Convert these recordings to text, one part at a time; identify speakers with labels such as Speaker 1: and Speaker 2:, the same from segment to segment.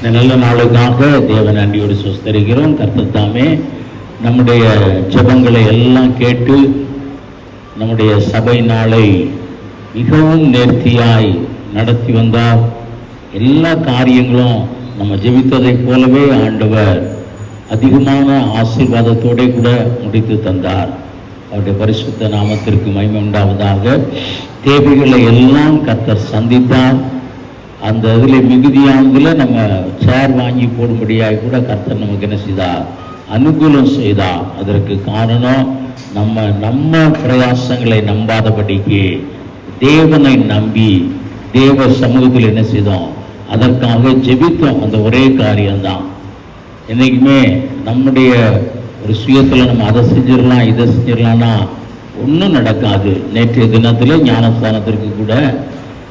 Speaker 1: இந்த நல்ல நாளுக்காக தேவன் நன்றியோடு சொஸ்தரிக்கிறோம். கர்த்தர் தாமே நம்முடைய ஜெபங்களை எல்லாம் கேட்டு நம்முடைய சபை நாளை மிகவும் நேர்த்தியாய் நடத்தி வந்தார். எல்லா காரியங்களும் நம்ம ஜெபித்ததை போலவே ஆண்டவர் அதிகமான ஆசீர்வாதத்தோடு கூட முடித்து தந்தார். அவருடைய பரிசுத்த நாமத்திற்கு மகிமை உண்டாவதாக. தேவைகளை எல்லாம் கர்த்தர் சந்தித்தார். அந்த இதில் மிகுதியானதில் நம்ம சேர் வாங்கி போடும்படியாக கூட கர்த்தர் நமக்கு என்ன செய்தார், அனுகூலம் செய்தார். அதற்கு காரணம் நம்ம பிரயாசங்களை நம்பாதபடிக்கு தேவனை நம்பி தேவ சமூகத்தில் என்ன செய்தோம், அதற்காக ஜெபித்தோம். அந்த ஒரே காரியம்தான். என்றைக்குமே நம்முடைய ஒரு சுயத்தில் நம்ம அதை செஞ்சிடலாம் இதை செஞ்சிடலாம்னா ஒன்றும் நடக்காது. நேற்றைய தினத்தில் ஞானஸ்தானத்திற்கு கூட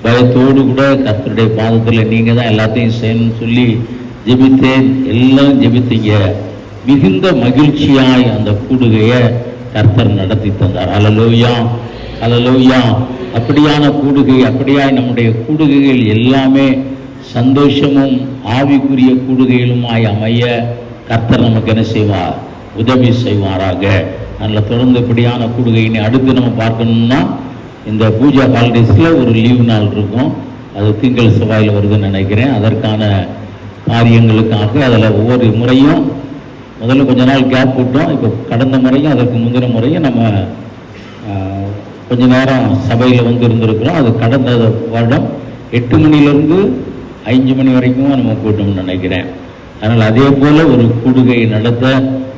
Speaker 1: பயத்தோடு கூட கர்த்தருடைய பாதத்தில் நீங்கள் தான் எல்லாத்தையும் செய்யணும்னு சொல்லி ஜெபித்தேன். எல்லாம் ஜெபித்தீங்க. மிகுந்த மகிழ்ச்சியாய் அந்த கூடுகையை கர்த்தர் நடத்தி தந்தார். அல்லேலூயா, அல்லேலூயா. அப்படியான கூடுகை, அப்படியாய் நம்முடைய கூடுகைகள் எல்லாமே சந்தோஷமும் ஆவிக்குரிய கூடுகைகளுமாய் அமைய கர்த்தர் நமக்கு என்ன செய்வார், உதவி செய்வாராக. நல்ல தொடர்ந்து இப்படியான கூடுகையினை அடுத்து நம்ம பார்க்கணும்னா இந்த பூஜா ஹாலிடேஸில் ஒரு லீவு நாள் இருக்கும். அது திங்கள் செவ்வாயில் வருதுன்னு நினைக்கிறேன். அதற்கான காரியங்களுக்காக அதில் ஒவ்வொரு முறையும் முதல்ல கொஞ்ச நாள் கேப் விட்டோம். இப்போ கடந்த முறையும் அதற்கு முந்தின முறையும் நம்ம கொஞ்ச நேரம் சபையில் வந்து இருந்திருக்கிறோம். அது கடந்த வருடம் 8 மணிலேருந்து 5 மணி வரைக்கும் நம்ம கூட்டம்னு நினைக்கிறேன். அதனால் அதே போல் ஒரு கூடுகை நடத்த,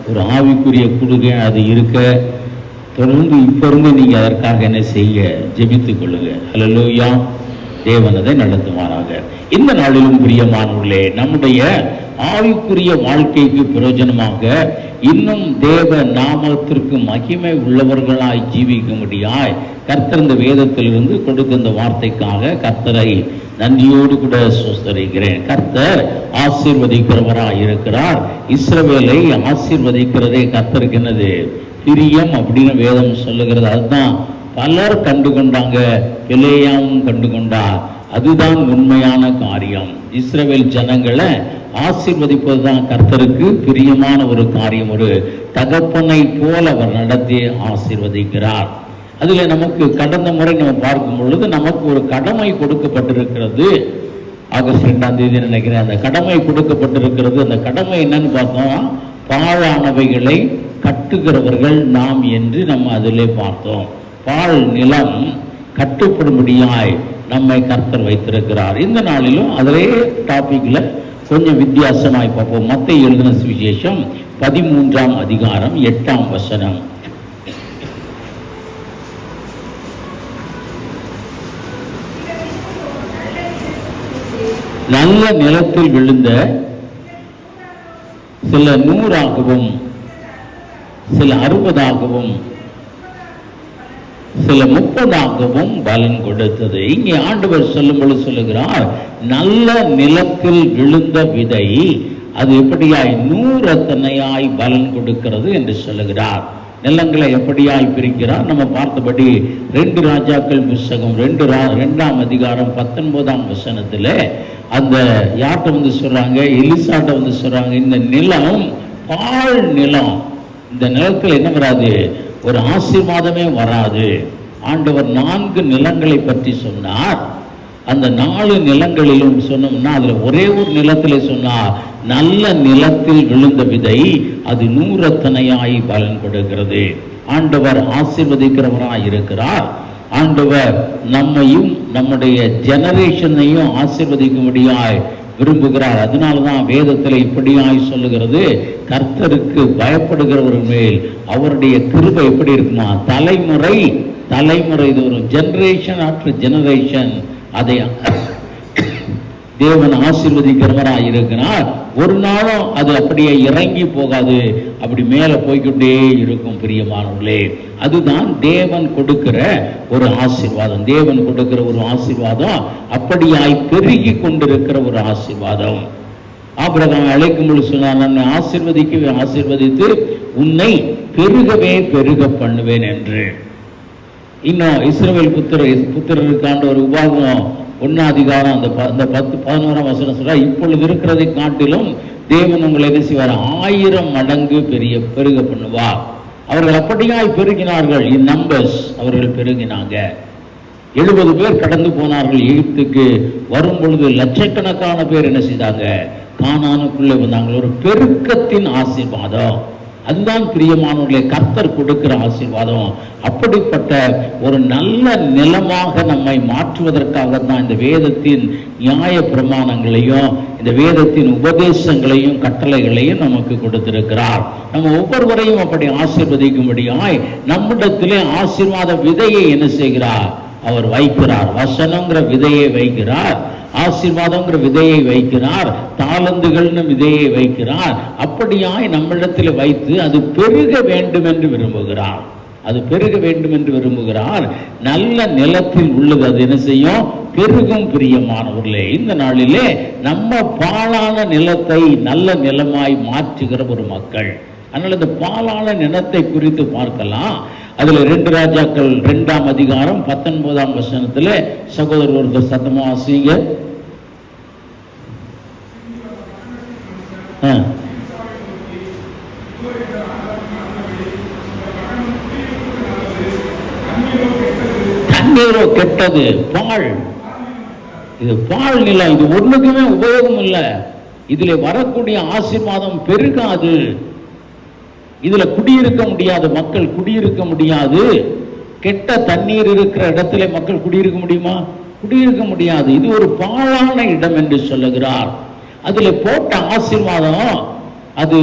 Speaker 1: ஒரு ஆவிக்குரிய கூடுகை அது இருக்க தொடர்ந்து இப்போ இருந்து நீங்கள் அதற்காக என்ன செய்ய, ஜெபித்துக் கொள்ளுங்க. அல்லேலூயா. தேவன் அதை நடத்துவாராக. இந்த நாளிலும் பிரியமானவர்களே, நம்முடைய ஆவிக்குரிய வாழ்க்கைக்கு பிரயோஜனமாக இன்னும் தேவ நாமத்திற்கு மகிமை உள்ளவர்களாய் ஜீவிக்கும்படியாய் கர்த்தர் இந்த வேதத்திலிருந்து கொடுத்த இந்த வார்த்தைக்காக கர்த்தரை நன்றியோடு கூட சொஸ்தரிக்கிறேன். கர்த்தர் ஆசீர்வதிக்கிறவராய் இருக்கிறார். இஸ்ரவேலை ஆசீர்வதிக்கிறதே கர்த்தருக்கு என்னது, பிரியம் அப்படின்னு வேதம் சொல்லுகிறது. அதுதான் பலர் கண்டு கொண்டாங்க, பிலேயாவும் கண்டு கொண்டார். அதுதான் உண்மையான காரியம். இஸ்ரவேல் ஜனங்களை ஆசீர்வதிப்பது தான் கர்த்தருக்கு பிரியமான ஒரு காரியம். ஒரு தகப்பனை போல அவர் நடத்தி ஆசீர்வதிக்கிறார். அதில் நமக்கு கடந்த முறை நம்ம பார்க்கும் பொழுது நமக்கு ஒரு கடமை கொடுக்கப்பட்டிருக்கிறது. ஆகஸ்ட் 2ஆம் தேதி நினைக்கிறேன் அந்த கடமை கொடுக்கப்பட்டிருக்கிறது. அந்த கடமை என்னன்னு பார்த்தோம், பாழானவைகளை கட்டுகிறவர்கள் நாம் என்று நம்ம அதிலே பார்த்தோம். பாழ் நிலம் கட்டுப்படும்படியாய் நம்மை கர்த்தர் வைத்திருக்கிறார். இந்த நாளிலும் அதே டாபிக்ல கொஞ்சம் வித்தியாசமாய் பார்ப்போம். மத்தேயு எழுதின சுவிசேஷம் 13ஆம் அதிகாரம் 8ஆம் வசனம். நல்ல நிலத்தில் விழுந்த சில 100ஆகவும் சில 60ஆகவும் சில 30ஆகவும் பலன் கொடுத்தது. இங்கே ஆண்டவர் சொல்லும்போது சொல்லுகிறார், நல்ல நிலத்தில் விழுந்த விதை அது எப்படியாய் 100 பலன் கொடுக்கிறது என்று சொல்லுகிறார். நிலங்களை எப்படியாய் பிரிக்கிறார்? நம்ம பார்த்தபடி 2 ராஜாக்கள் புஸ்தகம் 2ஆம் அதிகாரம் 19ஆம் வசனத்தில் அந்த யார்கிட்ட வந்து சொல்றாங்க, எலிசாட்ட வந்து சொல்றாங்க, இந்த நிலம் பாழ் நிலம், இந்த நிலத்தில் என்ன வராது, ஒரு ஆசீர்வாதமே வராது. ஆண்டவர் 4 நிலங்களை பற்றி சொன்னார். அந்த 4 நிலங்களிலும் சொன்னோம்னா அதுல ஒரே ஒரு நிலத்தில் சொன்னார், நல்ல நிலத்தில் விழுந்த விதை அது 100 பலன் கொடுக்கிறது. ஆண்டவர் ஆசீர்வதிக்கிறவராய் இருக்கிறார். ஆண்டவர் நம்மையும் நம்முடைய ஜெனரேஷனையும் ஆசீர்வதிக்கும்படியாய் விரும்புகிறார். அதனாலதான் வேதத்தில் இப்படியாய் சொல்லுகிறது, கர்த்தருக்கு பயப்படுகிறவர் மேல் அவருடைய கிருபை எப்படி இருக்குமா, தலைமுறை தலைமுறை தோறும், ஜெனரேஷன் ஆஃப்டர் ஜெனரேஷன் அதை தேவன் ஆசீர்வதிக்கிறவராய் இருக்கிறார். ஒரு நாளும் அது அப்படியே இறங்கி போகாது, அப்படி மேலே போய்கிட்டே இருக்கும். பிரியமானவர்களே, அதுதான் தேவன் கொடுக்கிற ஒரு ஆசீர்வாதம். தேவன் கொடுக்கிற ஒரு ஆசீர்வாதம் அப்படியாய் பெருகி கொண்டிருக்கிற ஒரு ஆசீர்வாதம். ஆபிரகாம் அழைக்கும் பொழுது சொன்னார், நான் ஆசீர்வதித்து உன்னை பெருகவே பெருக பண்ணுவேன் என்று. இன்னும் இஸ்ரவேல் புத்திரருக்காண்ட ஒரு உபாகம் 1 அதிகாரம் அந்த 10-11 வசனம் சொல்ற, இப்பொழுது இருக்கிறதை காட்டிலும் தேவன் உங்களை என்ன செய்வார், 1000 மடங்கு பெருக பண்ணுவார். அவர்கள் அப்படியாய் பெருகினார்கள். இன் நம்பர்ஸ் அவர்கள் பெருகினாங்க. 70 பேர் கடந்து போனார்கள். எகிப்துக்கு வரும் பொழுது லட்சக்கணக்கான பேர் என்ன செய்தாங்க, கானானுக்குள்ளே வந்தாங்க. ஒரு பெருக்கத்தின் ஆசீர்வாதம். அதுதான் பிரியமானவர்களே கர்த்தர் கொடுக்கிற ஆசீர்வாதம். அப்படிப்பட்ட ஒரு நல்ல நிலமாக நம்மை மாற்றுவதற்காக தான் இந்த வேதத்தின் நியாய பிரமாணங்களையும் இந்த வேதத்தின் உபதேசங்களையும் கட்டளைகளையும் நமக்கு கொடுத்திருக்கிறார். நம்ம ஒவ்வொருவரையும் அப்படி ஆசீர்வதிக்கும்படியாய் நம்மிடத்திலே ஆசீர்வாத விதையை என்ன செய்கிறார், அவர் வைக்கிறார். வசனங்கிற விதையை வைக்கிறார், ஆசீர்வாதங்கிற விதையை வைக்கிறார், தாளந்துகள்னு விதையை வைக்கிறார். அப்படியாய் நம்மிடத்தில் வைத்து அது பெருக வேண்டும் என்று விரும்புகிறார். அது பெருக வேண்டும் என்று விரும்புகிறார். நல்ல நிலத்தில் உள்ளது அது என்ன செய்யும், பெருகும். பிரியமானவர்களே, இந்த நாளிலே நம்ம பாழான நிலத்தை நல்ல நிலமாய் மாற்றுகிற ஒரு மக்கள். அதனால இந்த பாழான நிலத்தை குறித்து பார்க்கலாம். அதுல 2 ராஜாக்கள் 2ஆம் அதிகாரம் 19ஆம் வசனத்துல சகோதரர் ஒருத்தர் சத்தமா வாசிங்க. தண்ணீரோ கெட்டது, பாழ். இது பாழ் நிலம், இது ஒண்ணுக்குமே உபயோகம் இல்லை. இதுல வரக்கூடிய ஆசீர்வாதம் பெருகாது. இதுல குடியிருக்க முடியாது, மக்கள் குடியிருக்க முடியாது. கெட்ட தண்ணீர் இருக்கிற இடத்துல மக்கள் குடியிருக்க முடியுமா? குடியிருக்க முடியாது. இது ஒரு பாழான இடம் என்று சொல்லுகிறார். அதுல போட்ட ஆசீர்வாதம் அது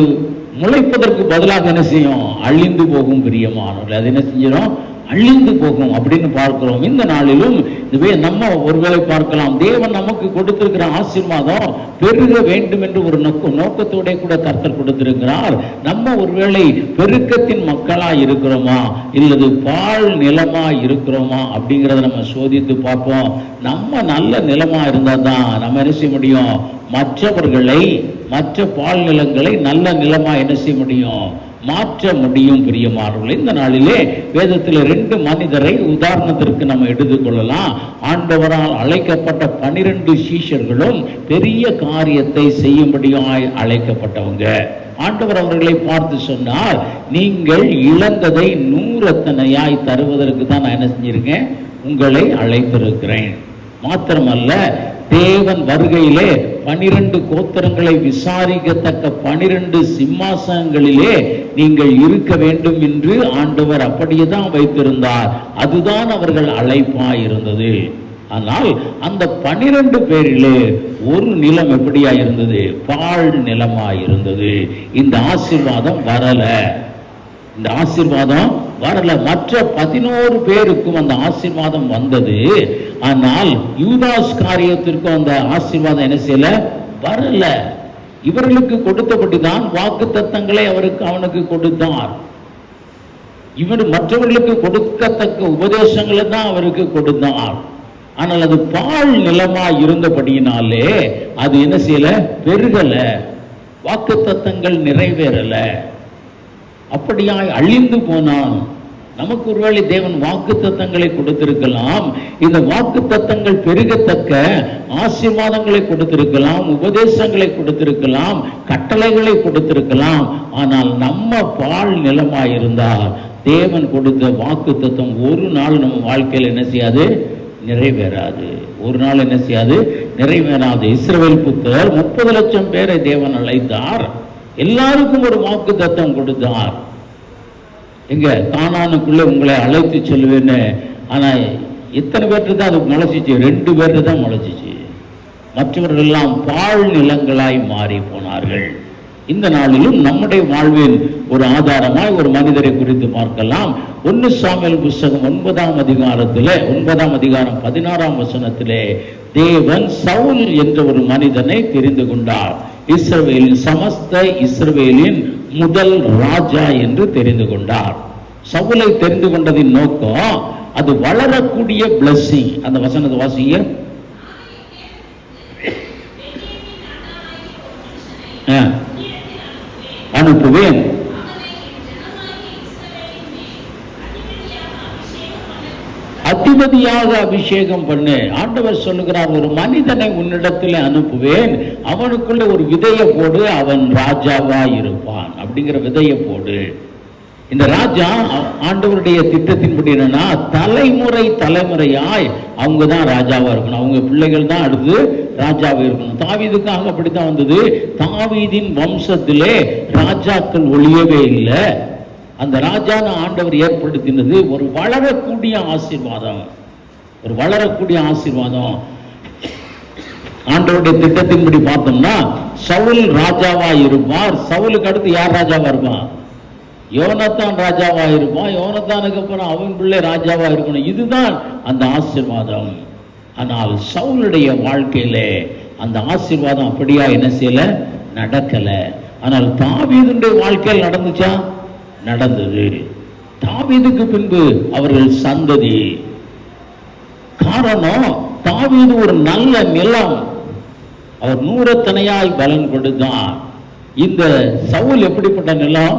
Speaker 1: முளைப்பதற்கு பதிலாக என்ன செய்யும், அழிந்து போகும். பிரியமானவர்கள், அது என்ன செஞ்சிடும், அழிந்து போகும் அப்படின்னு பார்க்கிறோம். இந்த நாளிலும் இதுவே நம்ம ஒருவேளை பார்க்கலாம், தேவன் நமக்கு கொடுத்திருக்கிற ஆசீர்வாதம் பெருக வேண்டும் என்று ஒரு நோக்கத்தோட கூட கர்த்தர் கொடுத்திருக்கிறார். நம்ம ஒருவேளை பெருக்கத்தின் மக்களா இருக்கிறோமா இல்லது பாழ் நிலமா இருக்கிறோமா அப்படிங்கிறத நம்ம சோதித்து பார்ப்போம். நம்ம நல்ல நிலமா இருந்தா தான் நம்ம என்ன செய்ய முடியும், மற்றவர்களை மற்ற பால் நிலங்களை நல்ல நிலமா என்ன செய்ய முடியும், மாற்ற முடியும். பிரியமானவர்களே, இந்த நாளிலே வேதத்தில் 2 மனிதரை உதாரணத்திற்கு நம்ம எடுத்துக்கொள்ளலாம். ஆண்டவரால் அழைக்கப்பட்ட 12 சீஷர்களும் பெரிய காரியத்தை செய்யும்படியாய் அழைக்கப்பட்டவங்க. ஆண்டவர் அவர்களை பார்த்து சொன்னார், நீங்கள் இழந்ததை 100 எத்தனையாய் தருவதற்கு தான் நான் என்ன செஞ்சிருக்கேன், உங்களை அழைத்திருக்கிறேன். மாத்திரமல்ல, தேவன் வருகையிலே 12 கோத்திரங்களை விசாரிக்கத்தக்க 12 சிம்மாசனங்களிலே நீங்கள் இருக்க வேண்டும் என்று ஆண்டவர் அப்படியே தான் வைத்திருந்தார். அதுதான் அவர்கள் அழைப்பாய் இருந்தது. ஆனால் அந்த 12 பேரிலே ஒரு நிலம் எப்படியா இருந்தது, பாழ் நிலமாய் இருந்தது. இந்த ஆசீர்வாதம் வரல. இந்த ஆசீர்வாதம் வரல. மற்ற 11 பேருக்கும் அந்த ஆசீர்வாதம் வந்தது. ஆனால் யூதாஸ் காரியத்திற்கும் அந்த ஆசீர்வாதம் என்ன செய்யல, வரல. இவர்களுக்கு கொடுத்தபடிதான் வாக்கு தத்தங்களை அவனுக்கு கொடுத்தார். இவர் மற்றவர்களுக்கு கொடுக்கத்தக்க உபதேசங்களை தான் அவருக்கு கொடுத்தார். ஆனால் அது பாழ் நிலமா இருந்தபடியினாலே அது என்ன செய்யல, பெருகல. வாக்கு தத்தங்கள் நிறைவேறல. அப்படியாய் அழிந்து போனான். நமக்கு ஒருவேளை தேவன் வாக்கு தத்தங்களை கொடுத்திருக்கலாம். இந்த வாக்கு தத்தங்கள் பெருகத்தக்க ஆசீர்வாதங்களை கொடுத்திருக்கலாம், உபதேசங்களை கொடுத்திருக்கலாம், கட்டளைகளை கொடுத்திருக்கலாம். ஆனால் நம்ம பாழ் நிலமாயிருந்தால் தேவன் கொடுத்த வாக்கு தத்தம் ஒரு நாள் நம்ம வாழ்க்கையில் என்ன செய்யாது, நிறைவேறாது. ஒரு நாள் என்ன செய்யாது, நிறைவேறாது. இஸ்ரவேல் புத்தர் 30 லட்சம் பேரை தேவன் அழைத்தார். எல்லாருக்கும் ஒரு வாக்கு தத்தம் கொடுத்தார். எங்க கானானுக்குள்ளே உங்களை அழைத்து செல்வேன்னு. ஆனா எத்தனை பேருக்கு தான் அது முளைச்சிச்சு, 2 பேருக்கு தான் முளைச்சிச்சு. மற்றவர்கள் எல்லாம் பாழ் நிலங்களாய் மாறி போனார்கள். இந்த நாளிலும் நம்முடைய வாழ்வின் ஒரு ஆதாரமாய் ஒரு மனிதரை குறித்து பார்க்கலாம். 1 சாமுவேல் புத்தகம் 9ஆம் அதிகாரத்திலே 9ஆம் அதிகாரம் 16ஆம் வசனத்திலே தேவன் சவுல் என்ற ஒரு மனிதனை தெரிந்து கொண்டார். இஸ்ரவேலின் சமஸ்த இஸ்ரவேலின் முதல் ராஜா என்று தெரிந்து கொண்டார். சவுலை தெரிந்து கொண்டதின் நோக்கம் அது வளரக்கூடிய பிளஸிங். அந்த வசனத்தை வாசிங்க. அனுப்புவேன். அதிபதியாக அபிஷேகம் பண்ணு. ஆண்டவர் சொல்லுகிறார், ஒரு மனிதனை உன்னிடத்தில் அனுப்புவேன், அவனுக்குள்ள ஒரு விதையை போடு, அவன் ராஜாவா இருப்பான் அப்படிங்கிற விதையை போடு. இந்த ராஜா ஆண்டவருடைய திட்டத்தின்படி என்னன்னா, தலைமுறை தலைமுறையாய் அவங்க தான் ராஜாவா இருக்கணும், அவங்க பிள்ளைகள் தான் அடுத்து ராஜாவா இருக்கணும். தாவீதுக்காக அப்படித்தான் வந்தது. தாவீதின் வம்சத்திலே ராஜாக்கள் ஒழியவே இல்லை. அந்த ராஜான ஆண்டவர் ஏற்படுத்தினது ஒரு வளரக்கூடிய ஆசீர்வாதம், ஒரு வளரக்கூடிய ஆசீர்வாதம். ஆண்டவருடைய திட்டத்தின்படி பார்த்தோம்னா சவுல் ராஜாவா இருப்பார். சவுலுக்கு அடுத்து யார் ராஜாவா இருப்பான்? யோனத்தான் ராஜாவா இருப்பான். யோனத்தானுக்கு அப்புறம் அவன் பிள்ளை ராஜாவா இருக்கணும். இதுதான் அந்த ஆசீர்வாதம். ஆனால் சவுலுடைய வாழ்க்கையிலே அந்த ஆசீர்வாதம் அப்படியா என்ன செய்யல, நடக்கல. ஆனால் தாவீதுடைய வாழ்க்கையில் நடந்துச்சா? நடந்தது. தாவீதுக்கு பின்பு அவர்கள் சந்ததி. காரணம், தாவீது ஒரு நல்ல நிலம், அவர் நூறத்தனையாய் பலன் கொடுத்தார். இந்த சவுல் எப்படிப்பட்ட நிலம்?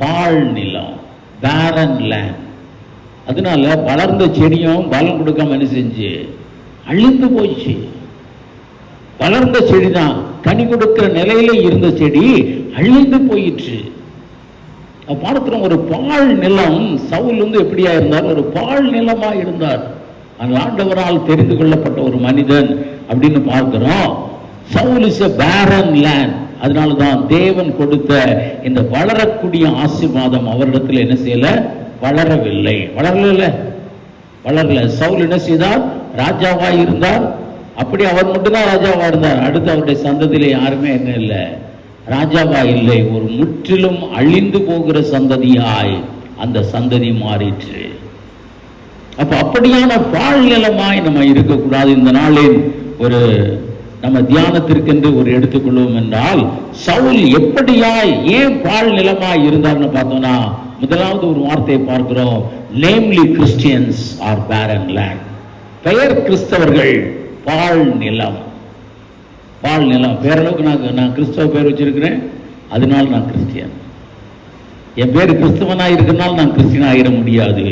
Speaker 1: பாழ் நிலம், பேரன் லேண்ட். அதனால வளர்ந்த செடியும் பலன் கொடுக்காம என்ன செஞ்சு அழிந்து போயிடுச்சு. வளர்ந்த செடி தான், கனி கொடுக்கிற நிலையில இருந்த செடி அழிந்து போயிடுச்சு. பார்க்கிறோம், ஒரு பாழ் நிலம். சவுல் எப்படியா இருந்தார்? ஒரு பாழ் நிலமா இருந்தார். அந்த ஆண்டவரால் தெரிந்து கொள்ளப்பட்ட ஒரு மனிதன் அப்படின்னு பார்க்கிறோம். Saul is a barren land. அதனாலதான் தேவன் கொடுத்த இந்த வளரக்கூடிய ஆசீர்வாதம் அவரிடத்தில் என்ன செய்யல, வளரவில்லை. வளரல. சவுல் என்ன செய்தார்? ராஜாவா இருந்தார். அப்படி அவர் மட்டும்தான் ராஜாவா இருந்தார். அடுத்து அவருடைய சந்ததியில யாருமே என்ன இல்லை, ராஜாவா இல்லை. ஒரு முற்றிலும் அழிந்து போகிற சந்ததியாய் அந்த சந்ததி மாறிற்று. அப்ப அப்படியான பாழ் நிலமாய் நம்ம இருக்கக்கூடாது. இந்த நாளில் ஒரு நம்ம தியானத்திற்கென்று ஒரு எடுத்துக்கொள்வோம் என்றால், சவுல் எப்படியாய் ஏன் பாழ் நிலமாய் இருந்தார்னு பார்த்தோம்னா, முதலாவது ஒரு வார்த்தையை பார்க்கிறோம், namely Christians R barren land. பெயர் கிறிஸ்தவர்கள் பாழ் நிலம். பாழ் நிலம். பேரளவுக்கு நான் கிறிஸ்தவ பேர் வச்சிருக்கிறேன், அதனால நான் கிறிஸ்டியன். என் பேர் கிறிஸ்தவனாக இருக்கிறனால நான் கிறிஸ்டியன் ஆகிட முடியாது.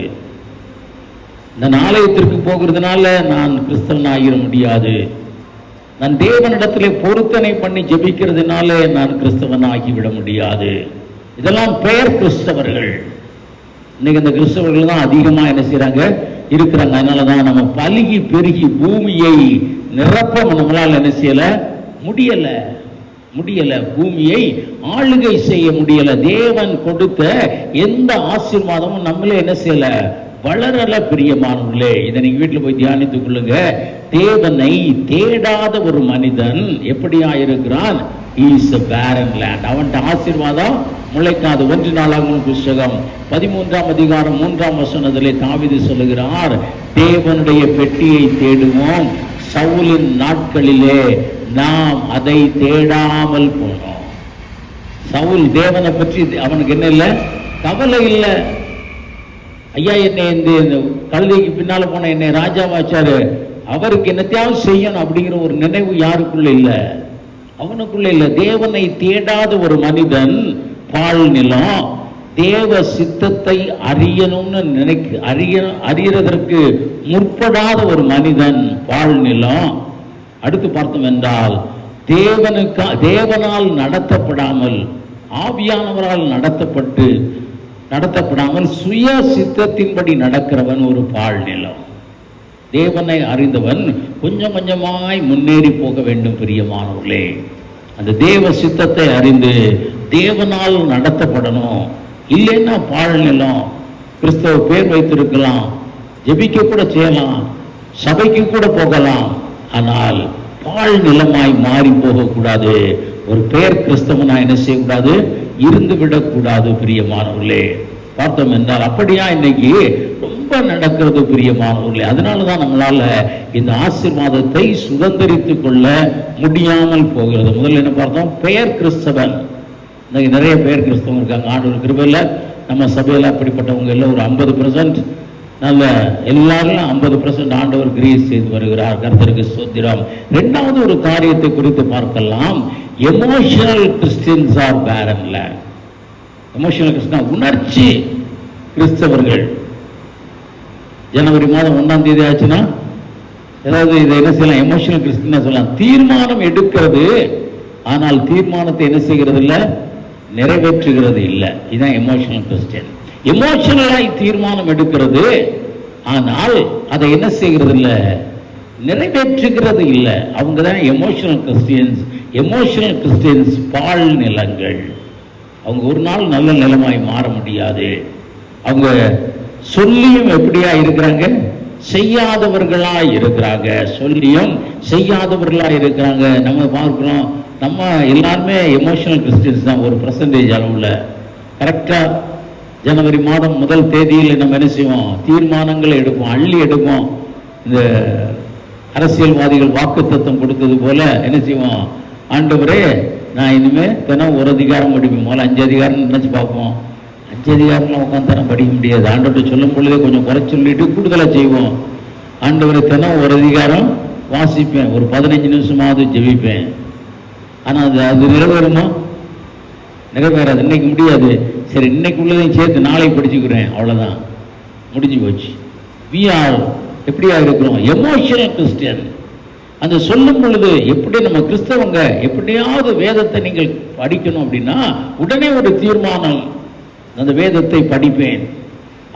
Speaker 1: இந்த ஆலயத்திற்கு போகிறதுனால நான் கிறிஸ்தவன் ஆகிட முடியாது. நான் தேவனிடத்திலே பொருத்தனை பண்ணி ஜெபிக்கிறதுனால நான் கிறிஸ்தவன் ஆகிவிட முடியாது. இதெல்லாம் பெயர் கிறிஸ்தவர்கள். இன்னைக்கு இந்த கிறிஸ்தவர்கள் தான் அதிகமாக என்ன செய்யறாங்க, இருக்கிறாங்க. அதனாலதான் நம்ம பலுகி பெருகி பூமியை நிரப்ப நம்மளால் என்ன செய்யல முடியல. பூமியை ஆளுகை செய்ய முடியல. தேவன் கொடுத்த எந்த ஆசீர்வாதமும் நம்மளே என்ன செய்யல, வளரல. பிரியமானவர்களே, இதை நீங்க வீட்டில் போய் தியானித்துக் கொள்ளுங்க. தேவனை தேடாத ஒரு மனிதன் எப்படியா இருக்கிறான்? He is a barren land. அவன்கிட்ட ஆசீர்வாதம் முளைக்காது. 1 நாளாகமம் புஸ்தகம் 13ஆம் அதிகாரம் 3ஆம் வசனத்திலே தாவீது சொல்லுகிறார், தேவனுடைய பெட்டியை தேடுவோம், சவுலின் நாட்களிலே நாம் அதை தேடாமல் போனோம். சவுல் தேவனை பற்றி அவனுக்கு என்ன இல்லை, கவலை இல்லை. ஐயா என்னை இந்த கழுதைக்கு பின்னால போன என்னை ராஜாவாச்சாரு, அவருக்கு என்னத்தையாவது செய்யணும் அப்படிங்கிற ஒரு நினைவு யாருக்குள்ள இல்லை, அவனுக்குள்ள இல்லை. தேவனை தேடாத ஒரு மனிதன் பாழ் நிலம். தேவ சித்தத்தை அறியணும்னு அறியறதற்கு முற்படாத ஒரு மனிதன் பாழ் நிலம். அடுத்து பார்த்தோம் என்றால், தேவனால் நடத்தப்படாமல், ஆவியானவரால் நடத்தப்படாமல் சுய சித்தத்தின்படி நடக்கிறவன் ஒரு பாழ் நிலம். தேவனை அறிந்தவன் கொஞ்சம் கொஞ்சமாய் முன்னேறி போக வேண்டும். பிரியமானவர்களே, அந்த தேவ சித்தத்தை அறிந்து தேவனால் நடத்தப்படணும். இல்லைன்னா பாழ் நிலம். கிறிஸ்தவ பேர் வைத்திருக்கலாம், ஜெபிக்க கூட செய்யலாம், சபைக்கு கூட போகலாம், ஆனால் பாழ் நிலமாய் மாறி போகக்கூடாது. ஒரு பெயர் கிறிஸ்தவனா என்ன செய்யக்கூடாது, இருந்து விடக்கூடாது. பிரியமானவர்களே, பார்த்தோம் என்றால் அப்படியா இன்னைக்கு ரொம்ப நடக்கிறது பிரியமானவர்களே. அதனாலதான் நம்மளால இந்த ஆசீர்வாதத்தை சுதந்திரித்துக் கொள்ள முடியாமல் போகிறது. முதல்ல என்ன பார்த்தோம், பெயர் கிறிஸ்தவன். இன்னைக்கு நிறைய பெயர் கிறிஸ்தவங்க இருக்காங்க. ஆண்டவர் கிருபையில நம்ம சபையில அப்படிப்பட்டவங்க எல்லாம் ஒரு 50% நல்ல எல்லாரும் 50% ஆண்டவர் கிரீஸ் செய்து வருகிறார். கர்த்தருக்கு ஸ்தோத்திரம். இரண்டாவது ஒரு காரியத்தை குறித்து பார்க்கலாம், emotional Christians R barren land. Emotional Christian உணர்ச்சி கிறிஸ்தவர்கள். ஜனவரி மாதம் 1ஆம் தேதி ஆச்சுன்னா ஏதாவது இதை என்ன செய்யலாம், எமோஷனல் கிறிஸ்டியன் சொல்லலாம். தீர்மானம் எடுக்கிறது, ஆனால் தீர்மானத்தை என்ன செய்கிறது இல்லை, நிறைவேற்றுகிறது இல்லை. இதுதான் எமோஷனல் கிறிஸ்டியன். எமோஷனலாய் தீர்மானம் எடுக்கிறது, ஆனால் அதை என்ன செய்கிறது இல்லை, நிறைவேற்றுகிறது இல்லை. அவங்க தான் எமோஷனல் கிறிஸ்டியன்ஸ். எமோஷனல் கிறிஸ்டியன்ஸ் பால் நிலங்கள். அவங்க ஒரு நாள் நல்ல நிலமாய் மாற முடியாது. அவங்க சொல்லியும் எப்படியா இருக்கிறாங்க, செய்யாதவர்களா இருக்கிறாங்க. சொல்லியும் செய்யாதவர்களா இருக்கிறாங்க. நம்ம பார்க்கிறோம், நம்ம எல்லாருமே எமோஷனல் கிறிஸ்டியன்ஸ் தான். ஒரு % அளவில் கரெக்டாக ஜனவரி மாதம் 1 தேதியில் நம்ம என்ன செய்வோம், தீர்மானங்களை எடுப்போம், அள்ளி எடுப்போம். இந்த அரசியல்வாதிகள் வாக்குத்தத்தம் கொடுத்தது போல என்ன செய்வோம், ஆண்டவரே நான் இனிமேல் தினம் 1 அதிகாரம் படிப்பேன். முதல்ல 5 அதிகாரம் நினச்சி பார்ப்போம். 5 அதிகாரம்லாம் உட்காந்து தரம் படிக்க முடியாது. ஆண்டவர்கிட்ட சொல்லும் பொழுதே கொஞ்சம் குறைச்சி சொல்லிட்டு கூடுதலாக செய்வோம். ஆண்டவரை தினம் 1 அதிகாரம் வாசிப்பேன், ஒரு 15 நிமிஷமாவது ஜெபிப்பேன். ஆனால் அது நிறைவேறுமா? நிறைவேறாது. இன்னைக்கு முடியாது. சரி, இன்னைக்கு உள்ளதையும் சேர்த்து நாளைக்கு படிச்சுக்கிறேன், அவ்வளோதான், முடிஞ்சு போச்சு. வி ஆர் எப்படியா இருக்கிறோம், எமோஷனல் கிறிஸ்டியன். அந்த சொல்லும் பொழுது எப்படி நம்ம கிறிஸ்தவங்க எப்படியாவது வேதத்தை நீங்கள் படிக்கணும் அப்படின்னா உடனே ஒரு தீர்மானம், அந்த வேதத்தை படிப்பேன்.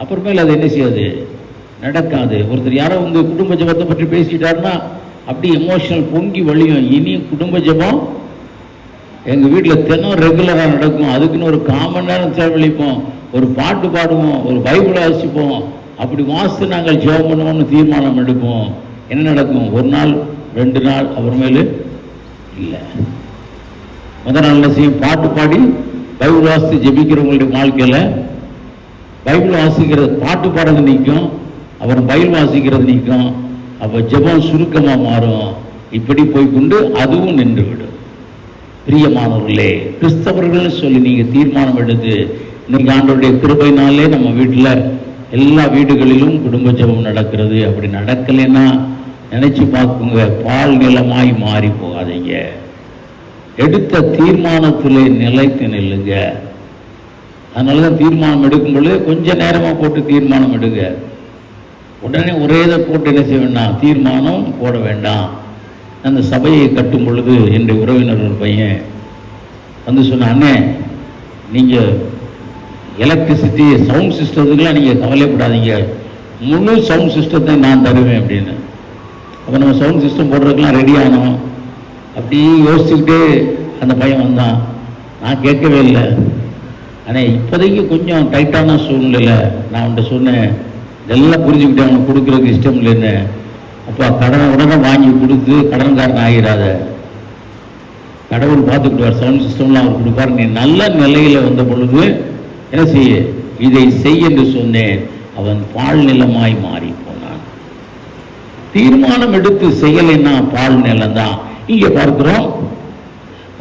Speaker 1: அப்புறமேல அது என்ன செய்யாது, நடக்காது. ஒருத்தர் யாரோ உங்க குடும்ப ஜபத்தை பற்றி பேசிட்டாருன்னா அப்படி எமோஷனல் பொங்கி வழியும். இனி குடும்ப ஜபம் எங்கள் வீட்டில் தினம் ரெகுலராக நடக்கும். அதுக்குன்னு ஒரு 1/4 மணி நேரம் செலவழிப்போம், ஒரு பாட்டு பாடுவோம், ஒரு பைபிளை வாசிப்போம். அப்படி வாசித்து நாங்கள் ஜெபம் பண்ணுவோம்னு தீர்மானம் எடுப்போம். என்ன நடக்கும், 1 நாள் 2 நாள் அப்புறமேலு இல்லை. முதல் நாள் என்ன செய்யும், பாட்டு பாடி பைபிள் வாசித்து ஜெபிக்கிறவங்களுடைய வாழ்க்கையில் பைபிள் வாசிக்கிறது, பாட்டு பாடுறது நிற்கும், அப்புறம் பைபிள் வாசிக்கிறது நிற்கும். அப்போ ஜெபம் சுருக்கமாக மாறும். இப்படி போய்கொண்டு அதுவும் நின்றுவிடும். பிரியமானவர்களே, கிறிஸ்தவர்கள் சொல்லி நீங்கள் தீர்மானம் எடுத்து இன்னைக்கு ஆண்டவருடைய கிருபையினாலே நம்ம வீட்டில் எல்லா வீடுகளிலும் குடும்ப ஜெபம் நடக்கிறது. அப்படி நடக்கலைன்னா நினைச்சு பார்க்குங்க, பால் நிலமாய் மாறி போகாதீங்க. எடுத்த தீர்மானத்திலே நிலைத்து நில்லுங்க. அதனால தான் தீர்மானம் எடுக்கும் பொழுது கொஞ்சம் நேரமாக போட்டு தீர்மானம் எடுங்க. உடனே ஒரே இதை போட்டு என்ன செய்ய வேண்டாம், தீர்மானம் போட வேண்டாம். அந்த சபையை கட்டும் பொழுது என்னுடைய உறவினர் ஒரு பையன் வந்து சொன்ன, அண்ணே நீங்கள் எலக்ட்ரிசிட்டி சவுண்ட் சிஸ்டத்துக்குலாம் நீங்கள் கவலைப்படாதீங்க, முழு சவுண்ட் சிஸ்டத்தை நான் தருவேன் அப்படின்னு. அப்போ நம்ம சவுண்ட் சிஸ்டம் போடுறதுக்கெலாம் ரெடி ஆனோம். அப்படி யோசிச்சுக்கிட்டே அந்த பையன் வந்தான். நான் கேட்கவே இல்லை, ஆனால் இப்போதைக்கு கொஞ்சம் டைட்டான சூழ்நிலை. நான் அவன்கிட்ட சொன்னேன், இதெல்லாம் புரிஞ்சுக்கிட்டேன், அவனுக்கு கொடுக்குறதுக்கு இஷ்டம் இல்லைன்னு. அப்போ கடனை உடனே வாங்கி கொடுத்து கடன்காரன் ஆகிறாத, கடவுள் பார்த்துக்கிடுவார், சவுண்ட் சிஸ்டம்லாம் அவர் கொடுப்பார். நீ நல்ல நிலையில் வந்த பொழுது என்ன செய்ய, இதை செய் என்று சொன்னேன். அவன் பால் நிலமாய் மாறி போனான். தீர்மானம் எடுத்து செய்யலைன்னா பால் நிலம் தான். இங்கே பார்க்கிறோம்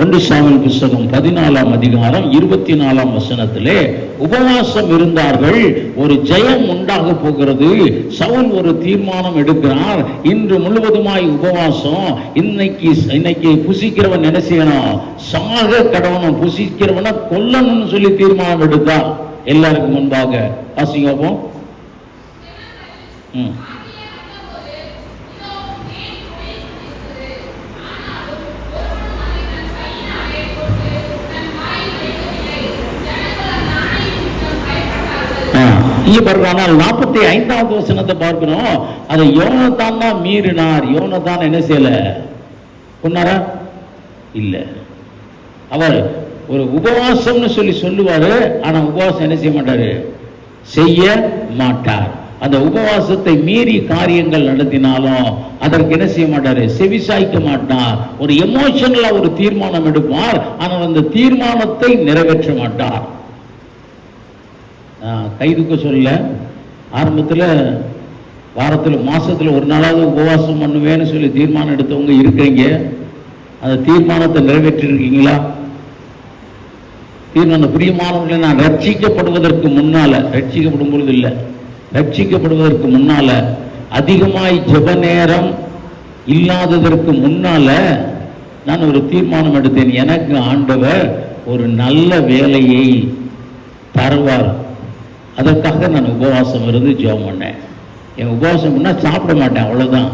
Speaker 1: 1 சாமுவேல் புத்தகம் 14ஆம் அதிகாரம் 24ஆம் வசனத்திலே உபவாசம் இருந்தார்கள், ஒரு ஜெயம் உண்டாக போகிறது. சவுல் ஒரு தீர்மானம் எடுக்கிறார், இன்று முழுவதுமாய் உபவாசம். இன்னைக்கு புசிக்கிறவன் என்ன செய்யணும், சாக கடவனும், புசிக்கிறவனை கொல்லணும்னு சொல்லி தீர்மானம் எடுத்தார். எல்லாருக்கும் முன்பாக வாசிங்கப்போம். இங்கே பார்க்கிறோம், 45ஆவது வசனத்தை பார்க்கிறோம். அதை யோனத்தான் தான் மீறினார். யோனத்தான் என்ன செய்யல, கொன்னாரா? இல்லை. அவர் ஒரு உபவாசம்னு சொல்லி சொல்லுவாரு, ஆனா உபவாசம் என்ன செய்ய மாட்டாரு, செய்ய மாட்டார். அந்த உபவாசத்தை மீறி காரியங்கள் நடத்தினாலும் அதற்கு என்ன செய்ய மாட்டாரு, செவிசாய்க்க மாட்டார். ஒரு எமோஷனலா ஒரு தீர்மானம் எடுப்பார், ஆனால் அந்த தீர்மானத்தை நிறைவேற்ற மாட்டார். கைதுக்க சொல்ல ஆரம்பத்தில் வாரத்தில் மாதத்தில் 1 நாளாவது உபவாசம் பண்ணுவேன்னு சொல்லி தீர்மானம் எடுத்தவங்க இருக்கிறீங்க. அந்த தீர்மானத்தை நிறைவேற்றிருக்கீங்களா? தீர்மானம் பிரியமானவர்களை, நான் ரட்சிக்கப்படுவதற்கு முன்னால், ரட்சிக்கப்படும் பொழுது இல்லை, ரட்சிக்கப்படுவதற்கு முன்னால் அதிகமாய் ஜெப நேரம் இல்லாததற்கு முன்னால் நான் ஒரு தீர்மானம் எடுத்தேன். எனக்கு ஆண்டவர் ஒரு நல்ல வேலையை தருவார், அதற்காக நான் உபவாசம் இருந்து ஜெபம் பண்ணேன். என் உபவாசம் பண்ணால் சாப்பிட மாட்டேன், அவ்வளோதான்.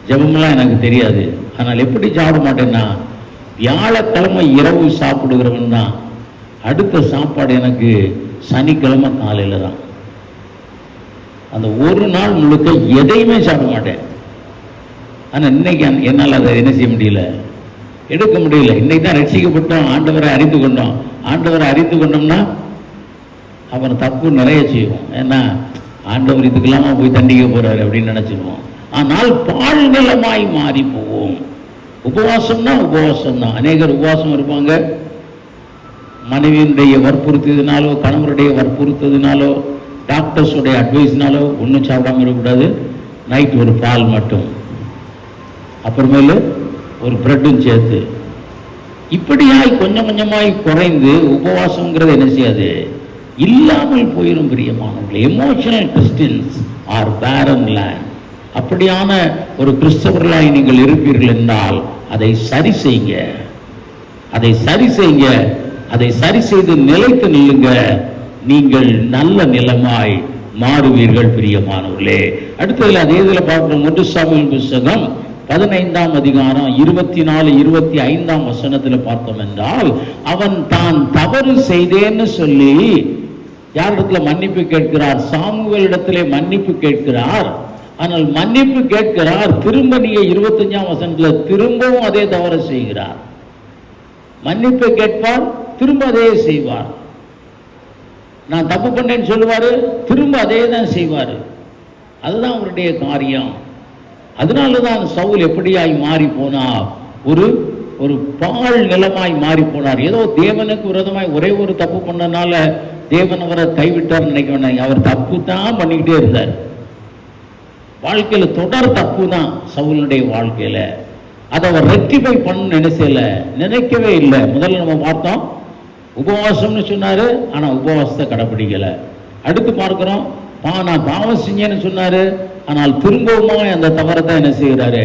Speaker 1: ஜெபமெல்லாம் எனக்கு தெரியாது. ஆனால் எப்படி சாப்பிட மாட்டேன்னா, வியாழக்கிழமை இரவு சாப்பிடுகிறவன் தான். அடுத்த சாப்பாடு எனக்கு சனிக்கிழமை காலையில் தான். அந்த ஒரு நாள் முழுக்க எதையுமே சாப்பிட மாட்டேன். ஆனால் இன்னைக்கு என்னால் அதை என்ன செய்ய முடியல, எடுக்க முடியல. இன்னைக்கு தான் ரட்சிக்கப்பட்டோம், ஆண்டவரை அறிந்து கொண்டோம். ஆண்டவரை அறிந்து கொண்டோம்னா அப்புறம் தப்பு நிறைய செய்வோம். ஏன்னா ஆண்டவர் இதுக்கெல்லாமா போய் தண்டிக்க போறாரு அப்படின்னு நினைச்சிருவோம். ஆனால் பால் நிலமாய் மாறி போவோம். உபவாசம்னா உபவாசம் தான். அநேகர் உபவாசம் இருப்பாங்க, மனைவியினுடைய வற்புறுத்ததினாலோ கணவருடைய வற்புறுத்ததினாலோ டாக்டர்ஸுடைய அட்வைஸ்னாலோ ஒன்றும் சாப்பிடாம இருக்கக்கூடாது. நைட் ஒரு பால் மட்டும், அப்புறமேலு ஒரு பிரெட்டும் சேர்த்து, இப்படியாய் கொஞ்சம் கொஞ்சமாய் குறைந்து உபவாசங்கிறது என்ன செய்யாது, இல்லாமல் போயிடும். பிரியமானவர்களே, எமோஷனல் கிறிஸ்டியன்ஸ் ஆர் பேரன் லேண்ட். அப்படியான ஒரு கிறிஸ்தவர்களாய் நீங்கள் இருப்பீர்கள் என்றால் அதை சரி செய்யுங்க, அதை சரி செய்யுங்க, அதை சரி செய்து நிலைத்து நில்லுங்க. நீங்கள் நல்ல நிலமாய் மாறுவீர்கள் பிரியமானவர்களே. அடுத்ததுல அதே இதில் பார்க்கிறோம். 1 சாமுவேல் புத்தகம் 15ஆம் அதிகாரம் 24, 25ஆம் வசனத்தில் பார்த்தோம் என்றால், அவன் தான் தவறு செய்தேன்னு சொல்லி யாரிடத்துல மன்னிப்பு கேட்கிறார்? சாமுவேலிடத்திலே மன்னிப்பு கேட்கிறார். ஆனால் மன்னிப்பு கேட்கிறார், திரும்ப நீங்க 25ஆம் வசனத்துல திரும்பவும் அதே தவறு செய்கிறார். மன்னிப்பை கேட்பார், திரும்ப அதே செய்வார். நான் தப்பு பண்ணேன்னு சொல்லுவாரு, திரும்ப அதே தான் செய்வார். அதுதான் அவருடைய காரியம். அதனாலதான் சவுல் எப்படியாய் மாறி போனார்? ஒரு பால் நிலமாய் மாறி போனார். ஏதோ தேவனுக்கு விரோதமாய் ஒரே ஒரு தப்பு பண்ணனால தேவன் அவரை கைவிட்டார் நினைக்க வேண்டாம். அவர் தப்பு தான் பண்ணிக்கிட்டே இருந்தார். வாழ்க்கையில தொடர் தப்பு தான் சவுலுடைய வாழ்க்கையில. அதை அவர் ரெக்டிஃபை பண்ண நினைக்கவே இல்லை. முதல்ல நம்ம பார்த்தோம், உபவாசம்னு சொன்னாரு, ஆனா உபவாசத்தை கடைபிடிக்கல. அடுத்து பார்க்கிறோம், நான் பாவம் செஞ்சேன்னு சொன்னாரு, ஆனால் திரும்பவுமா அந்த தவறை தான் என்ன செய்கிறாரு,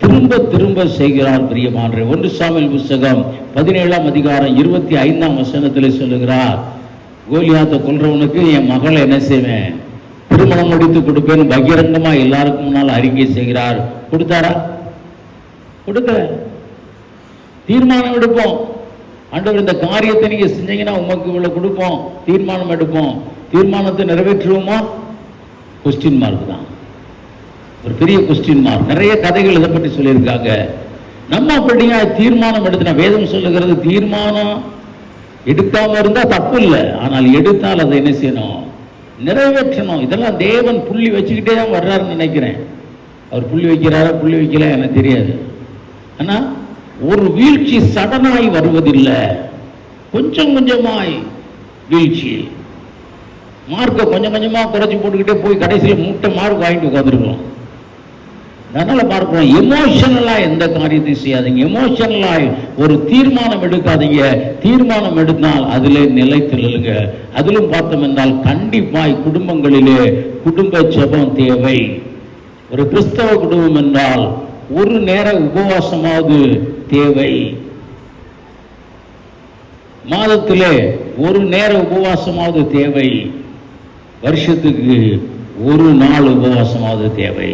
Speaker 1: திரும்ப திரும்ப செய்கிறார். பிரியமானவரே, 1 சாமுவேல் புத்தகம் 17ஆம் அதிகாரம் 25ஆம் வசனத்தில் சொல்லுகிறார், கோலியாத்தை கொல்றவனுக்கு என் மகளை என்ன செய்வேன், திருமணம் முடித்து கொடுப்பேன் பகிரங்கமா எல்லாருக்கும் முன்னால் அறிக்கை செய்கிறார். கொடுத்தாரா? கொடுக்கல. தீர்மானம் எடுப்போம், ஆண்டவர் இந்த காரியத்தை நீங்க செஞ்சீங்கன்னா உமக்கு இவ்வளவு கொடுப்போம், தீர்மானம் எடுப்போம். தீர்மானத்தை நிறைவேற்றுவோமா? கொஸ்டின் மார்க் தான், ஒரு பெரிய கொஸ்டின் மார்க். நிறைய கதைகள் இதை பற்றி சொல்லியிருக்காங்க. நம்ம அப்படியா தீர்மானம் எடுத்துனா, வேதம் சொல்லுகிறது தீர்மானம் எடுக்காம இருந்தா தப்பு இல்லை, ஆனால் எடுத்தால் அதை என்ன செய்யணும், நிறைவேற்றணும். இதெல்லாம் தேவன் புள்ளி வச்சுக்கிட்டே தான் வர்றாருன்னு நினைக்கிறேன். அவர் புள்ளி வைக்கிறாரா புள்ளி வைக்கல எனக்கு தெரியாது. ஆனா ஒரு வீழ்ச்சி சடனாய் வருவதில்லை, கொஞ்சம் கொஞ்சமாய் வீழ்ச்சி. மார்க்கை கொஞ்சம் கொஞ்சமா குறைச்சி போட்டுக்கிட்டே போய் கடைசியில் மூட்டை மார்க் வாங்கிட்டு உட்காந்துருக்கோம். அதனால பார்க்கிறோம், எமோஷனலா எந்த காரியத்தையும் செய்யாதீங்க. எமோஷனலா ஒரு தீர்மானம் எடுக்காதீங்க. தீர்மானம் எடுத்தால் அதிலே நிலைத்து நில்லுங்க. அதிலும் பார்த்தோம் என்றால் கண்டிப்பாய் குடும்பங்களிலே குடும்ப ஜெபம் தேவை. ஒரு கிறிஸ்தவ குடும்பம் என்றால் ஒரு நேர உபவாசமாவது தேவை. மாதத்திலே ஒரு நேர உபவாசமாவது தேவை. வருஷத்துக்கு ஒரு நாள் உபவாசமாவது தேவை.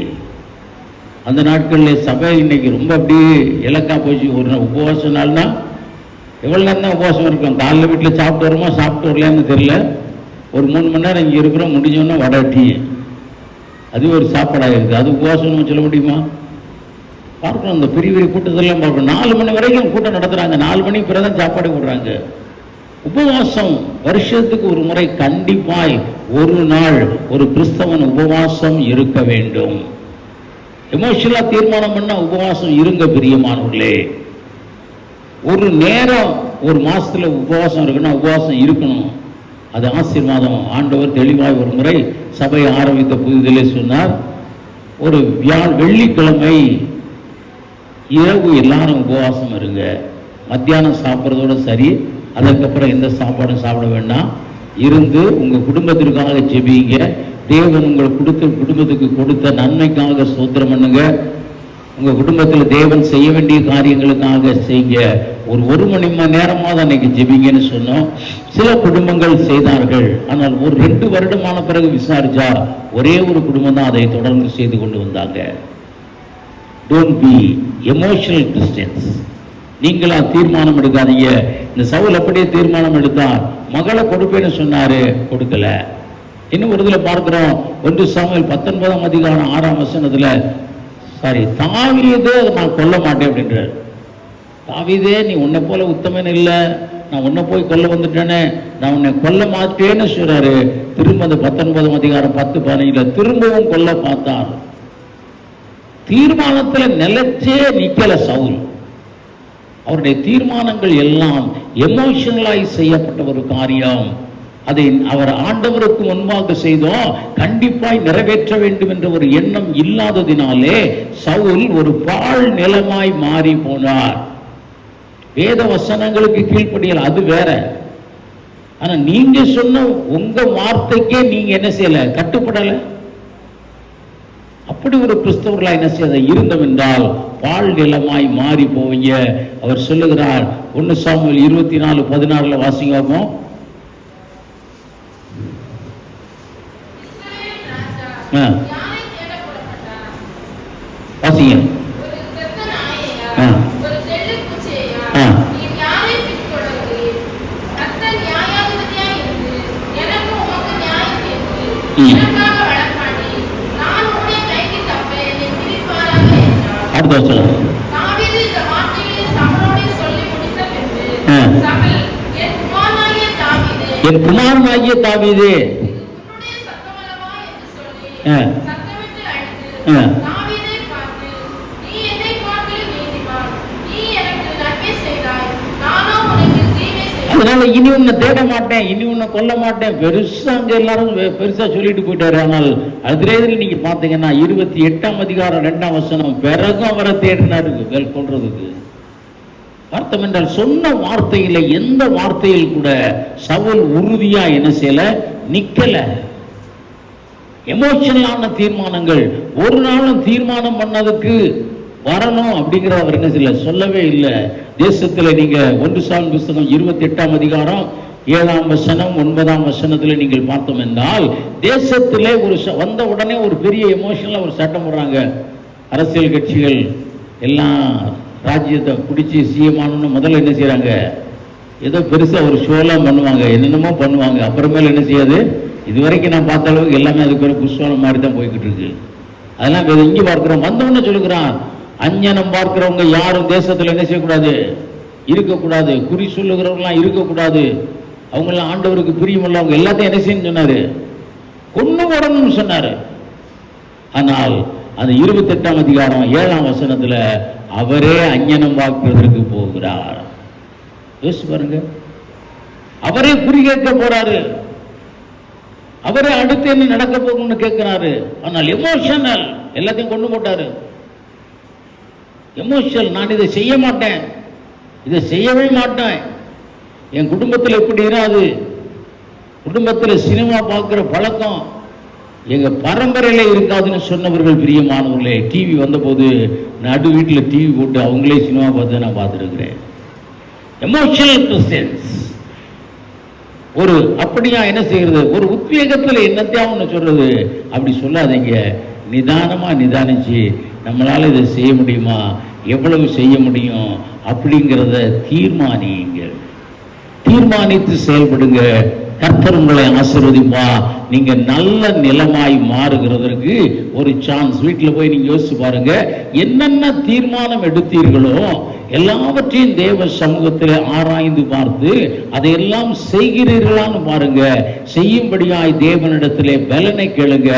Speaker 1: அந்த நாட்களில் சபை இன்னைக்கு ரொம்ப அப்படியே இலக்கா போச்சு. ஒரு உபவாச நாள்னா எவ்வளோ நேரம் தான் உபவாசம் இருக்கும்? காலையில் வீட்டில் சாப்பிட்டு வருமா, சாப்பிட்டு வரலையான்னு தெரியல. ஒரு 3 மணி நேரம் இங்கே இருக்கிறோம், முடிஞ்சோன்னா வடை டீ, அது ஒரு சாப்பாடாக இருக்குது. அது உபவாசம்னு சொல்ல முடியுமா? பார்க்கணும், இந்த பெரிய பெரிய கூட்டத்தெல்லாம் பார்க்கணும். 4 மணி வரைக்கும் கூட்டம் நடத்துகிறாங்க, 4 மணிக்கு பிறகு தான் சாப்பாடு போடுறாங்க. உபவாசம் வருஷத்துக்கு ஒரு முறை கண்டிப்பாய் ஒரு நாள் ஒரு கிறிஸ்தவன் உபவாசம் இருக்க வேண்டும். எமோஷனலா தீர்மானம் பண்ண உபவாசம் இருங்க பிரியமானவர்களே. ஒரு நேரம் ஒரு மாசத்துல உபவாசம் இருக்குன்னா உபவாசம் இருக்கணும். அது ஆசீர்வாதம். ஆண்டவர் தெளிவாய் ஒரு முறை சபை ஆரம்பித்த புதிதிலே சொன்னார், ஒரு வெள்ளிக்கிழமை இரவு எல்லாரும் உபவாசம் இருங்க. மத்தியானம் சாப்பிட்றதோட சரி, அதுக்கப்புறம் எந்த சாப்பாடும் சாப்பிட வேண்டாம். இருந்து உங்க குடும்பத்திற்காக ஜெபிங்க. தேவன் உங்களுக்கு குடும்பத்துக்கு கொடுத்த நன்மைக்காக ஸ்தோத்திரம் பண்ணுங்க. உங்க குடும்பத்தில் தேவன் செய்ய வேண்டிய காரியங்களுக்காக செய்ய ஒரு மணி நேரமாவது அன்னைக்கு ஜெபிங்கன்னு சொன்னோம். சில குடும்பங்கள் செய்தார்கள். ஆனால் ஒரு 2 வருடமான பிறகு விசாரிச்சா ஒரே ஒரு குடும்பம் தான் அதை தொடர்ந்து செய்து கொண்டு வந்தாங்க. Don't be emotional Christians. நீங்களா தீர்மானம் எடுக்காதீங்க. இந்த சவுல் அப்படியே தீர்மானம் எடுத்தார். மகளை கொடுப்பேன்னு சொன்னாரு, கொடுக்கல. இன்னும் ஒரு இதில் பார்க்கிறோம், 1 சாமுவேல் 19ஆம் அதிகாரம் 6ஆம் வசனத்துல தாவீதே நான் கொல்ல மாட்டேன் அப்படின்றார். தாவீதே, நீ உன்னை போல உத்தமன் இல்லை, நான் உன்னை போய் கொல்ல வந்துட்டேனே, நான் உன்னை கொல்ல மாட்டேன்னு சொல்றாரு. திரும்ப அந்த 19ஆம் அதிகாரம் 10-15 திரும்பவும் கொல்ல பார்த்தார். தீர்மானத்துல நிலைச்சே நிக்கல சவுல். அவருடைய தீர்மானங்கள் எல்லாம் எமோஷனலாய் செய்யப்பட்ட ஒரு காரியம். அதை அவர் ஆண்டவருக்கு முன்பாக செய்தோம், கண்டிப்பாய் நிறைவேற்ற வேண்டும் என்ற ஒரு எண்ணம் இல்லாததினாலே சவுல் ஒரு பாழ் நிலமாய் மாறி போனார். வேத வசனங்களுக்கு கீழ்ப்படியல் அது வேற. ஆனா நீங்க சொன்ன உங்க வார்த்தைக்கே நீங்க என்ன செய்யல, கட்டுப்படல. அப்படி ஒரு கிறிஸ்தவர்களா என்ன செய்ய இருந்தோம் என்றால் பாழ் நிலமாய் மாறி போவீங்க. அவர் சொல்லுகிறார், 1 சாமுவேல் 24:16 வாசிங்கோம். வாசிங்க. அடுத்த வசனம். என் குமாரனாகிய தாவீதே, அதனால இனி உன்னை தேட மாட்டேன், இனி உன்னை கொல்ல மாட்டேன், பெருசா அங்க எல்லாரும் பெருசா சொல்லிட்டு போயிட்டாரு. ஆனால் அதிலே நீங்க பாத்தீங்கன்னா 28ஆம் அதிகாரம் 2ஆம் வசனம், பிறகு அவரை தேடினாரு கொல்றதுக்கு. அர்த்தம் என்றால் சொன்ன வார்த்தையில எந்த வார்த்தையில் கூட சவுல் உறுதியா என்ன செய்யல, நிக்கல. எமோஷனலான தீர்மானங்கள். ஒரு நாளும் தீர்மானம் பண்ணதுக்கு வரணும் அப்படிங்கிற அவர் என்ன செய்யல, சொல்லவே இல்லை. தேசத்துல நீங்க 1 சாமுவேல் புத்தகம் 28ஆம் அதிகாரம் 7ஆம் வசனம் 9ஆம் வசனத்துல நீங்கள் பார்த்தோம் என்றால், தேசத்திலே ஒரு வந்த உடனே ஒரு பெரிய எமோஷனலா ஒரு சட்டம் போடுறாங்க. அரசியல் கட்சிகள் எல்லாம் ராஜ்யத்தை பிடிச்சி சிஎம்னு முதல்ல என்ன செய்யறாங்க, ஏதோ பெருசா ஒரு ஷோலாம் பண்ணுவாங்க, என்னென்னமோ பண்ணுவாங்க. அப்புறமேல என்ன செய்யாது, இதுவரைக்கும் நான் பார்த்த அளவுக்கு எல்லாமே அதுக்கு ஒரு புஷ்வாலம் மாதிரி தான் போய்கிட்டு இருக்கு. அதெல்லாம் இங்கே பார்க்கிறோம். வந்தவொன்னு சொல்லுகிறான், அஞ்ஞானம் பார்க்கிறவங்க யாரும் தேசத்துல என்ன செய்யக்கூடாது, இருக்கக்கூடாது. குறி சொல்லுகிறவங்களாம் இருக்கக்கூடாது. அவங்களாம் ஆண்டவருக்கு பிரியமில்ல, அவங்க எல்லாத்தையும் என்ன செய்யணும்னு சொன்னாரு, கொன்னு போடணும்னு சொன்னாரு. ஆனால் அந்த 28ஆம் அதிகாரம் 7ஆம் வசனத்துல அவரே அஞ்ஞானம் பார்க்கிறதற்கு போகிறார். யோசிச்சு பாருங்க, அவரே குறி கேட்க போறாரு, அவரே அடுத்து என்ன நடக்க போகும்னு கேட்கிறாரு. ஆனால் எமோஷனல், எல்லாத்தையும் கொண்டு போட்டாரு. எமோஷனல், நான் இதை செய்ய மாட்டேன், இதை செய்யவே மாட்டேன், என் குடும்பத்தில் எப்படி இராது, குடும்பத்தில் சினிமா பார்க்கிற பழக்கம் எங்க பரம்பரையில இருக்காதுன்னு சொன்னவர்கள் பிரியமானவர்களே. டிவி வந்த போது நடு வீட்டில் டிவி போட்டு அவங்களே சினிமா பார்த்து நான் பார்த்துருக்கிறேன். Emotional Christians. ஒரு அப்படியா என்ன செய்யறது, ஒரு உத்வேகத்தில் என்னத்தையும் ஒன்று சொல்றது, அப்படி சொல்லாதீங்க. நிதானமா நிதானிச்சு நம்மளால இதை செய்ய முடியுமா, எவ்வளவு செய்ய முடியும் அப்படிங்கிறத தீர்மானியுங்கள். தீர்மானித்து செயல்படுங்க. கர்த்தர் உங்களை ஆசீர்வதிப்பா. நீங்க நல்ல நிலமாய் மாறுகிறதற்கு ஒரு சான்ஸ். வீட்டில் போய் நீங்க யோசிச்சு பாருங்க, என்னென்ன தீர்மானம் எடுத்தீர்களோ எல்லாவற்றையும் தேவ சமூகத்தில் ஆராய்ந்து பார்த்து அதையெல்லாம் செய்கிறீர்களான்னு பாருங்க. செய்யும்படியாய் தேவனிடத்திலே பலனை கேளுங்க.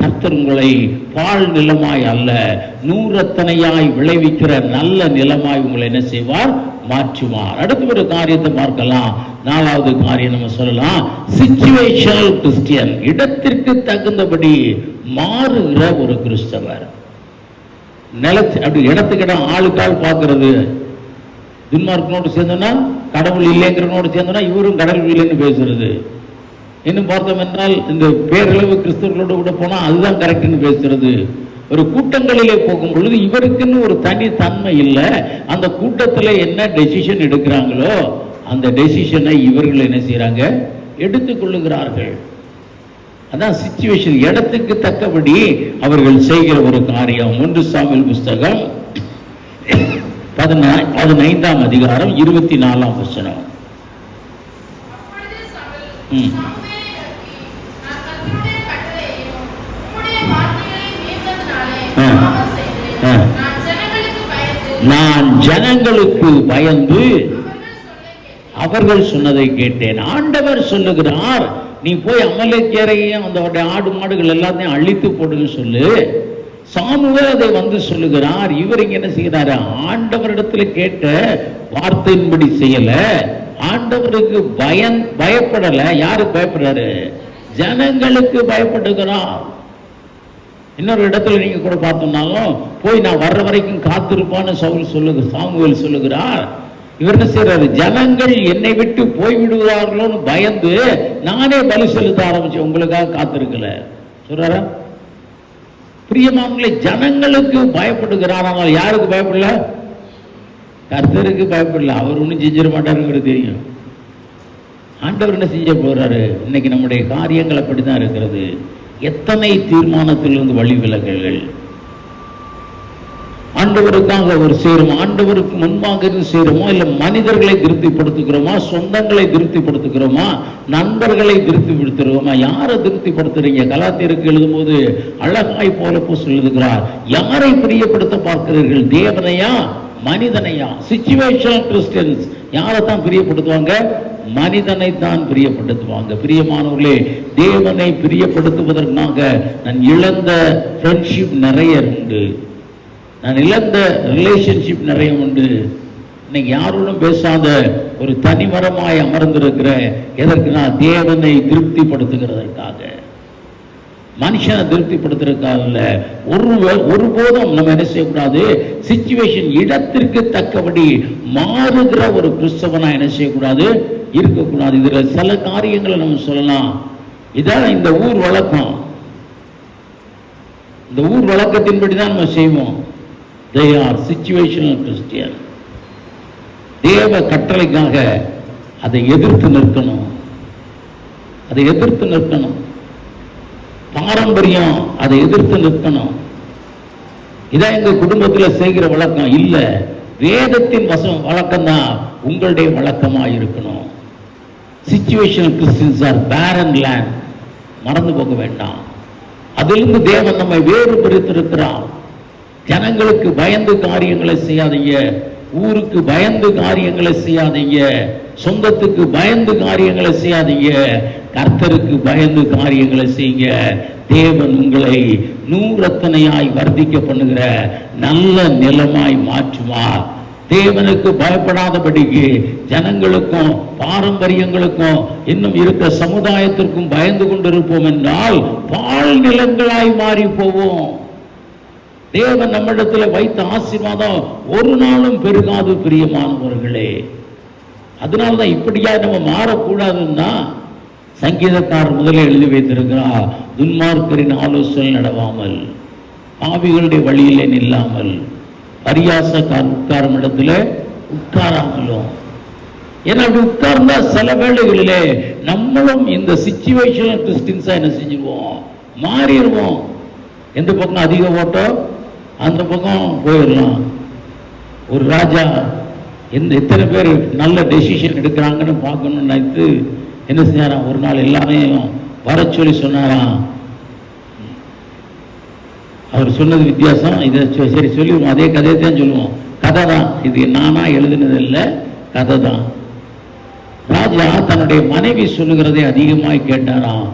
Speaker 1: கர்த்தர் உங்களை பாழ் நிலமாய் அல்ல, நூறத்தனையாய் விளைவிக்கிற நல்ல நிலமாய் உங்களை என்ன செய்வார், மாற்றுவார். அடுத்த ஒரு காரியத்தை பார்க்கலாம். 4வது காரியம் நம்ம சொல்லலாம், சிச்சுவேஷனல் கிறிஸ்டியன். இடத்திற்கு தகுந்தபடி மாறுகிற ஒரு கிறிஸ்தவர். அப்படி இடத்துக்கு இடம் ஆளுக்கால் பார்க்கறது. துன்மார்க்கனோடு சேர்ந்தோன்னா கடவுள் இல்லைங்கிறனோடு சேர்ந்தோன்னா இவரும் கடவுள் இல்லைன்னு பேசுறது. இன்னும் பார்த்தோம் என்றால் இந்த பேரளவு கிறிஸ்தவர்களோடு கூட போனால் அதுதான் கரெக்டுன்னு பேசுறது. ஒரு கூட்டங்களிலே போகும் பொழுது இவருக்குன்னு ஒரு தனி தன்மை இல்லை. அந்த கூட்டத்தில் என்ன டெசிஷன் எடுக்கிறாங்களோ அந்த டெசிஷனை இவர்கள் என்ன செய்யறாங்க, எடுத்துக்கொள்ளுகிறார்கள். அதான் சிச்சுவேஷன், இடத்துக்கு தக்கபடி அவர்கள் செய்கிற ஒரு காரியம். 1 சாமுவேல் புஸ்தகம் 15ஆம் அதிகாரம் 24ஆம் வசனம். நான் ஜனங்களுக்கு பயந்து அவர்கள் சொன்னதை கேட்டேன். ஆண்டவர் சொல்லுகிறார், நீ போய் அமலேக்கியரையும் அந்த ஆடு மாடுகள் எல்லாத்தையும் அழித்து போடுங்க சொல்லு. சாமுவேல் அதை வந்து சொல்லுகிறார். இவர் இங்க என்ன செய்கிறாரு, ஆண்டவரிடத்துல கேட்ட வார்த்தையின்படி செய்யல. ஆண்டவருக்கு பயப்படல. யாருக்கு பயப்படுறாரு, ஜனங்களுக்கு பயப்படுகிறார். இன்னொரு இடத்துல நீங்க கூட பார்த்தோம்னாலும், போய் நான் வர்ற வரைக்கும் காத்திருப்பான்னு சாமுவேல் சொல்லுகிறார். இவர் என்ன செய்யறாரு, ஜனங்கள் என்னை விட்டு போய்விடுவார்களோன்னு பயந்து நானே பலி செலுத்த ஆரம்பிச்சேன், உங்களுக்காக காத்திருக்கல சொல்றாரா. பிரியமானவர்களே, ஜனங்களுக்கு பயப்படுகிறார். ஆனால் யாருக்கு பயப்படல, கர்த்தருக்கு பயப்படல. அவர் ஒன்றும் செஞ்சிட மாட்டாருங்கிறது தெரியும். ஆண்டவர் என்ன செஞ்ச போறாரு. இன்னைக்கு நம்முடைய காரியங்கள் அப்படித்தான் இருக்கிறது. எத்தனை தீர்மானத்திலிருந்து வழி விலகல்கள். ஆண்டவருக்காக ஒரு சேரும், ஆண்டவருக்கு முன்பாக இருந்து சேருமோ, இல்லை மனிதர்களை திருப்திப்படுத்துகிறோமா, சொந்தங்களை திருப்திப்படுத்துகிறோமா, நண்பர்களை திருப்திப்படுத்துகிறோமா? யாரை திருப்திப்படுத்துறீங்க? கலாத்தியருக்கு எழுதும்போது அழகாய் போலப்போ சொல்லுகிறார், யாரை பிரியப்படுத்த பார்க்கிறீர்கள், தேவனையா மனிதனையா? சிச்சுவேஷனல் கிறிஸ்டியன்ஸ் யாரை தான் பிரியப்படுத்துவாங்க, மனிதனை தான் பிரியப்படுத்துவாங்க. பிரியமானவர்களே, தேவனை பிரியப்படுத்துவதற்காக நான் இழந்த ஃப்ரெண்ட்ஷிப் நிறைய உண்டு, நான் இழந்த ரிலேஷன்ஷிப் நிறைய உண்டு. இன்னைக்கு யாரோடும் பேசாத ஒரு தனிமரமாய் அமர்ந்திருக்கிற, எதற்கு? நான் தேவனை திருப்திப்படுத்துகிறதற்காக, மனுஷனை திருப்திப்படுத்துறதுக்காக. ஒருபோதும் நம்ம என்ன செய்யக்கூடாது, சிச்சுவேஷன் இடத்திற்கு தக்கபடி மாறுகிற ஒரு கிறிஸ்தவனா என்ன செய்யக்கூடாது, இருக்கக்கூடாது. இதுல சில காரியங்களை நம்ம சொல்லலாம். இதான் இந்த ஊர் வழக்கம். இந்த ஊர் வழக்கத்தின்படி தான் நம்ம செய்வோம். They are situational Christian. தேவ கட்டளைக்காக அதை எதிர்த்து நிற்கணும், அதை எதிர்த்து நிற்கணும். பாரம்பரியம், அதை எதிர்த்து நிற்கணும். இதான் எங்க குடும்பத்தில் செய்கிற வழக்கம் இல்ல. வேதத்தின் வழக்கம் தான் உங்களுடைய வழக்கமா இருக்கணும். சிச்சுவேஷனல் கிறிஸ்டியன்ஸ் ஆர் பேரன் லேண்ட். மறந்து போக வேண்டாம். அதிலிருந்து தேவன் நம்மை வேறு பிரித்திருக்கிறார். ஜனங்களுக்கு பயந்து காரியங்களை செய்யாதீங்க, ஊருக்கு பயந்து காரியங்களை செய்யாதீங்க, சொந்தத்துக்கு பயந்து காரியங்களை செய்யாதீங்க, கர்த்தருக்கு பயந்து காரியங்களை செய்யுங்க. தேவன் உங்களை நூறத்தனையாய் வர்த்திக்க பண்ணுகிற நல்ல நிலமாய் மாற்றுவார். தேவனுக்கு பயப்படாதபடிக்கு ஜனங்களுக்கும் பாரம்பரியங்களுக்கும் இன்னும் இருக்கிற சமுதாயத்திற்கும் பயந்து கொண்டிருப்போம் என்றால் பால் நிலங்களாய் மாறி போவோம். தேவன் நம்மிடத்துல வைத்த ஆசீர்வாதம் ஒரு நாளும் பெருகாது. பிரியமானவர்களே, அதனால்தான் இப்படியா நம்ம மாறக்கூடாதுன்னா சங்கீதக்காரர் முதலே எழுதி வைத்திருக்கிறார், துன்மார்க்கரின் ஆலோசனை நடவாமல், பாவிகளுடைய வழியிலே நில்லாமல், பரியாசக்கார் உட்காரும் இடத்துல உட்காராமலும். ஏன்னா அப்படி உட்கார்ந்தா சில வேளைகளிலே நம்மளும் இந்த சிச்சுவேஷனல் கிறிஸ்டியன்ஸா என்ன செஞ்சிருவோம், மாறிடுவோம். எந்த பக்கம் அதிக ஓட்டம் அந்த பக்கம் போயிடலாம். ஒரு ராஜா எத்தனை பேர் நல்ல டெசிஷன் எடுக்கிறாங்கன்னு பார்க்கணும்னு நினைத்து என்ன செஞ்சாராம், ஒரு நாள் எல்லாரையும் வர சொல்லி சொன்னாராம். அவர் சொன்னது வித்தியாசம். இதை சரி சொல்லிடுவோம், அதே கதையை தான் சொல்லுவோம். கதை தான் இது, நானா எழுதுனது இல்லை, கதை தான். ராஜா தன்னுடைய மனைவி சொல்லுகிறதை அதிகமாக கேட்டாராம்.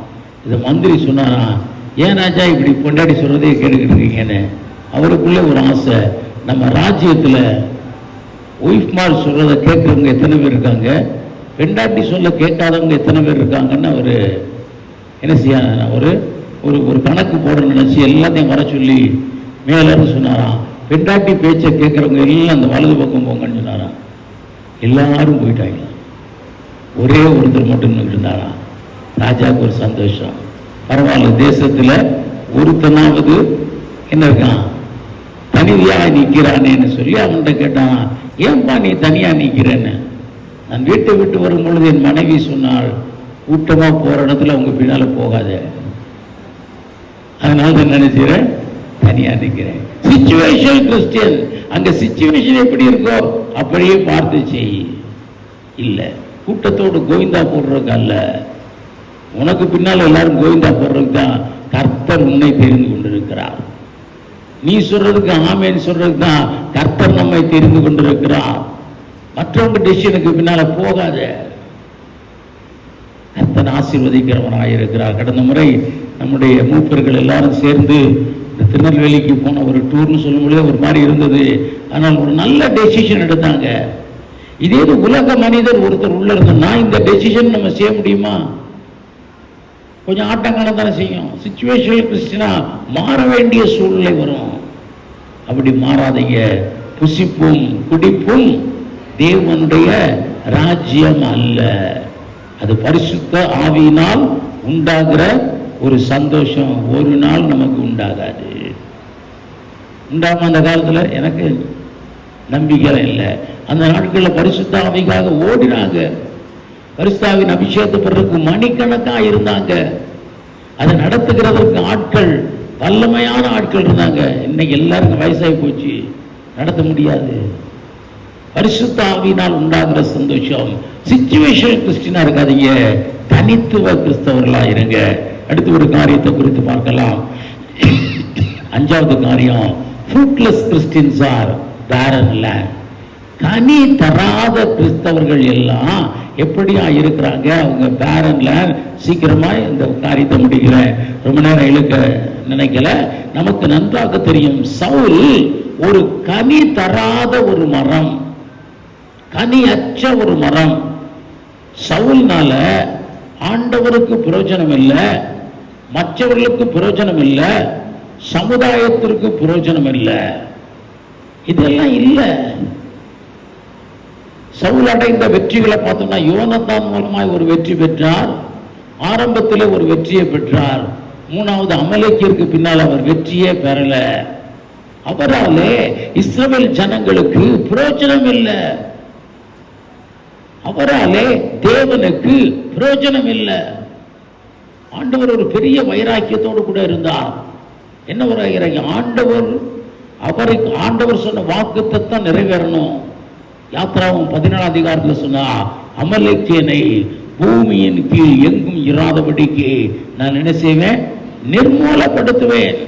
Speaker 1: இதை மந்திரி சொன்னாராம், ஏன் ராஜா இப்படி பொண்டாடி சொல்றதே கேட்டுக்கிட்டு இருக்கீங்கன்னு. அவருக்குள்ளே ஒரு ஆசை, நம்ம ராஜ்யத்தில் ஒய்ஃப்மார் சொல்றதை கேட்குறவங்க எத்தனை பேர் இருக்காங்க, பெண்டாட்டி சொல்ல கேட்காதவங்க எத்தனை பேர் இருக்காங்கன்னு அவர் என்ன செய்ய ஒரு ஒரு கணக்கு போட நினைச்சு எல்லாத்தையும் வர சொல்லி மேலேருந்து சொன்னாராம், பெண்டாட்டி பேச்சை கேட்குறவங்க எல்லாம் அந்த வலது பக்கம் போங்கன்னு சொன்னாராம். எல்லாரும் போயிட்டாங்க, ஒரே ஒருத்தர் மட்டும் இருந்தாராம். ராஜாவுக்கு ஒரு சந்தோஷம், பரவாயில்ல, தேசத்தில் ஒருத்தனாவது என்ன இருக்கான், தனியா நிற்கிறானேன்னு சொல்லி அவன்கிட்ட கேட்டான், ஏன்பா நீ தனியா நிற்கிறேன்னு. நான் வீட்டை விட்டு வரும் பொழுது என் மனைவி சொன்னாள், கூட்டமா போற இடத்துல அவங்க பின்னால போகாத, அதனால தான் நினைக்கிறேன் தனியா நிற்கிறேன். சிச்சுவேஷன் கிறிஸ்டியன், அங்க சிச்சுவேஷன் எப்படி இருக்கோ அப்படியே பார்த்து செய். இல்ல கூட்டத்தோடு கோவிந்தா போடுறதுக்கு அல்ல, உனக்கு பின்னால் எல்லாரும் கோவிந்தா போடுறதுக்கு தான் கர்த்தர் உன்னை தெரிந்து கொண்டிருக்கிறார். நீ சொல்றதுக்கு ஆமேன்னு சொல்றதுக்கு தான் கர்த்தர் நம்மை தெரிந்து கொண்டிருக்கிறார். மற்றவங்க டிசிஷனுக்கு பின்னால போகாத. கர்த்தர் ஆசீர்வதிக்கிறவனாக இருக்கிறார். கடந்த முறை நம்முடைய மூப்பர்கள் எல்லாரும் சேர்ந்து இந்த திருநெல்வேலிக்கு போன ஒரு டூர்னு சொல்லும்போது ஒரு மாதிரி இருந்தது. ஆனால் ஒரு நல்ல டெசிஷன் எடுத்தாங்க. இதே உலக மனிதர் ஒருத்தர் உள்ள இருந்தா இந்த டெசிஷன் நம்ம செய்ய முடியுமா? கொஞ்சம் ஆட்டங்காலம் தானே செய்யும். சிச்சுவேஷன் கிறிஸ்டினா மாற வேண்டிய சூழ்நிலை வரும். அப்படி மாறாதீங்க. புசிப்பும் குடிப்பும் தேவனுடைய ராஜ்யம் அல்ல. அது பரிசுத்த ஆவியினால் உண்டாகிற ஒரு சந்தோஷம் ஒரு நாள் நமக்கு உண்டாகாது. உண்டாம அந்த காலத்தில் எனக்கு நம்பிக்கை இல்லை. அந்த நாட்களில் பரிசுத்த ஆவிக்காக ஓடினாங்க. பரிசுத்தாவின் அபிஷேகத்தை பெறதுக்கு மணிக்கணக்காக இருந்தாங்க. அதை நடத்துகிறதற்கு ஆட்கள், வல்லமையான ஆட்கள் இருந்தாங்க. இன்னைக்கு எல்லாருக்கும் வயசாகி போச்சு, நடத்த முடியாது. பரிசுத்த ஆவியினால் உண்டாகிற சந்தோஷம். சிச்சுவேஷன் கிறிஸ்டினா இருக்காதீங்க, தனித்துவ கிறிஸ்தவர்களா இருங்க. அடுத்து ஒரு காரியத்தை குறித்து பார்க்கலாம். 5வது காரியம், fruitless Christians R barren land. கனி தராத கிறிஸ்தவர்கள் எல்லாம் எப்படியா இருக்கிறாங்க? அவங்க barren land. சீக்கிரமா இந்த காரியத்தை முடிக்கிறேன், ரொம்ப நேரம் இழுக்க நினைக்கல. நமக்கு நன்றாக தெரியும், சவுல் ஒரு கனி தராத ஒரு மரம், கனி அற்ற ஒரு மரம். சவுல்னால ஆண்டவருக்கு பிரயோஜனம் இல்லை, மற்றவர்களுக்கு பிரயோஜனம் இல்லை, சமுதாயத்திற்கு பிரயோஜனம் இல்லை. இதெல்லாம் இல்லை. சவுல் அடைந்த வெற்றிகளை பார்த்தோம்னா, யோனத்தான் மூலமாய் ஒரு வெற்றி பெற்றார், ஆரம்பத்தில் ஒரு வெற்றியை பெற்றார். 3வது அமலேக்கிற்கு பின்னால் அவர் வெற்றியே பெறல. அவராலே இஸ்ரவேல் ஜனங்களுக்கு பிரயோஜனம் இல்லை. அவராலே தேவனுக்கு பிரயோஜனம் இல்லை. ஆண்டவர் ஒரு பெரிய வைராக்கியத்தோடு கூட இருந்தார். என்ன ஒரு வைராக்கியம்? ஆண்டவர் சொன்ன வாக்குத்தத்தம் நிறைவேறணும். யாத்ராவும் 14 அதிகாரத்தில் சொன்னா, அமலேக்கியனை பூமியின் கீழ் எங்கும் இராதபடிக்கு நான் என்ன செய்வேன்? நிர்மூலப்படுத்துவேன்.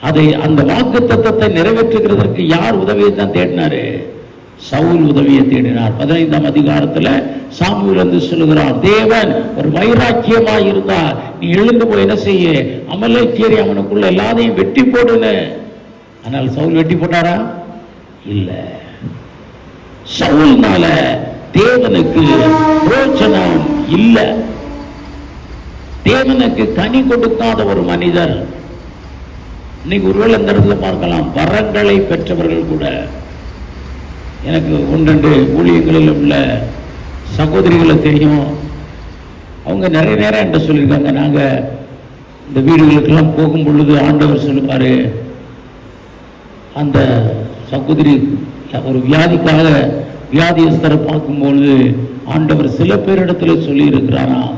Speaker 1: அதை அந்த வாக்குத்தத்தத்தை நிறைவேற்றுகிறதற்கு யார் உதவியை தான் தேடினாரு? சவுல் உதவியை தேடினார். 15ஆம் அதிகாரத்தில் சாமுவேல் வந்து சொல்லுகிறார், தேவன் ஒரு வைராக்கியமாய் இருந்தார், நீ எழுந்து போய் என்ன செய்ய, அமலேக்கியரை அவனுக்குள்ள எல்லாத்தையும் வெட்டி போடுன்னு. ஆனால் சவுல் வெட்டி போட்டாரா? இல்ல. சவுல்னால தேவனுக்கு பிரயோஜனம் இல்லை. தேவனுக்கு கனி கொடுக்காத ஒரு மனிதர். இன்னைக்கு ஒருவேளை இந்த இடத்துல பார்க்கலாம், வரங்களை பெற்றவர்கள் கூட. எனக்கு 1-2 ஊழியங்களில் உள்ள சகோதரிகளை தெரியும். அவங்க நிறைய நேரம் என்கிட்ட சொல்லியிருக்காங்க, நாங்கள் இந்த வீடுகளுக்கெல்லாம் போகும் பொழுது ஆண்டவர் சொல்லுவார், அந்த சகோதரி ஒரு வியாதிக்காக வியாதியஸ்தரை பார்க்கும்பொழுது ஆண்டவர் சில பேரிடத்துல சொல்லி இருக்கிறாராம்,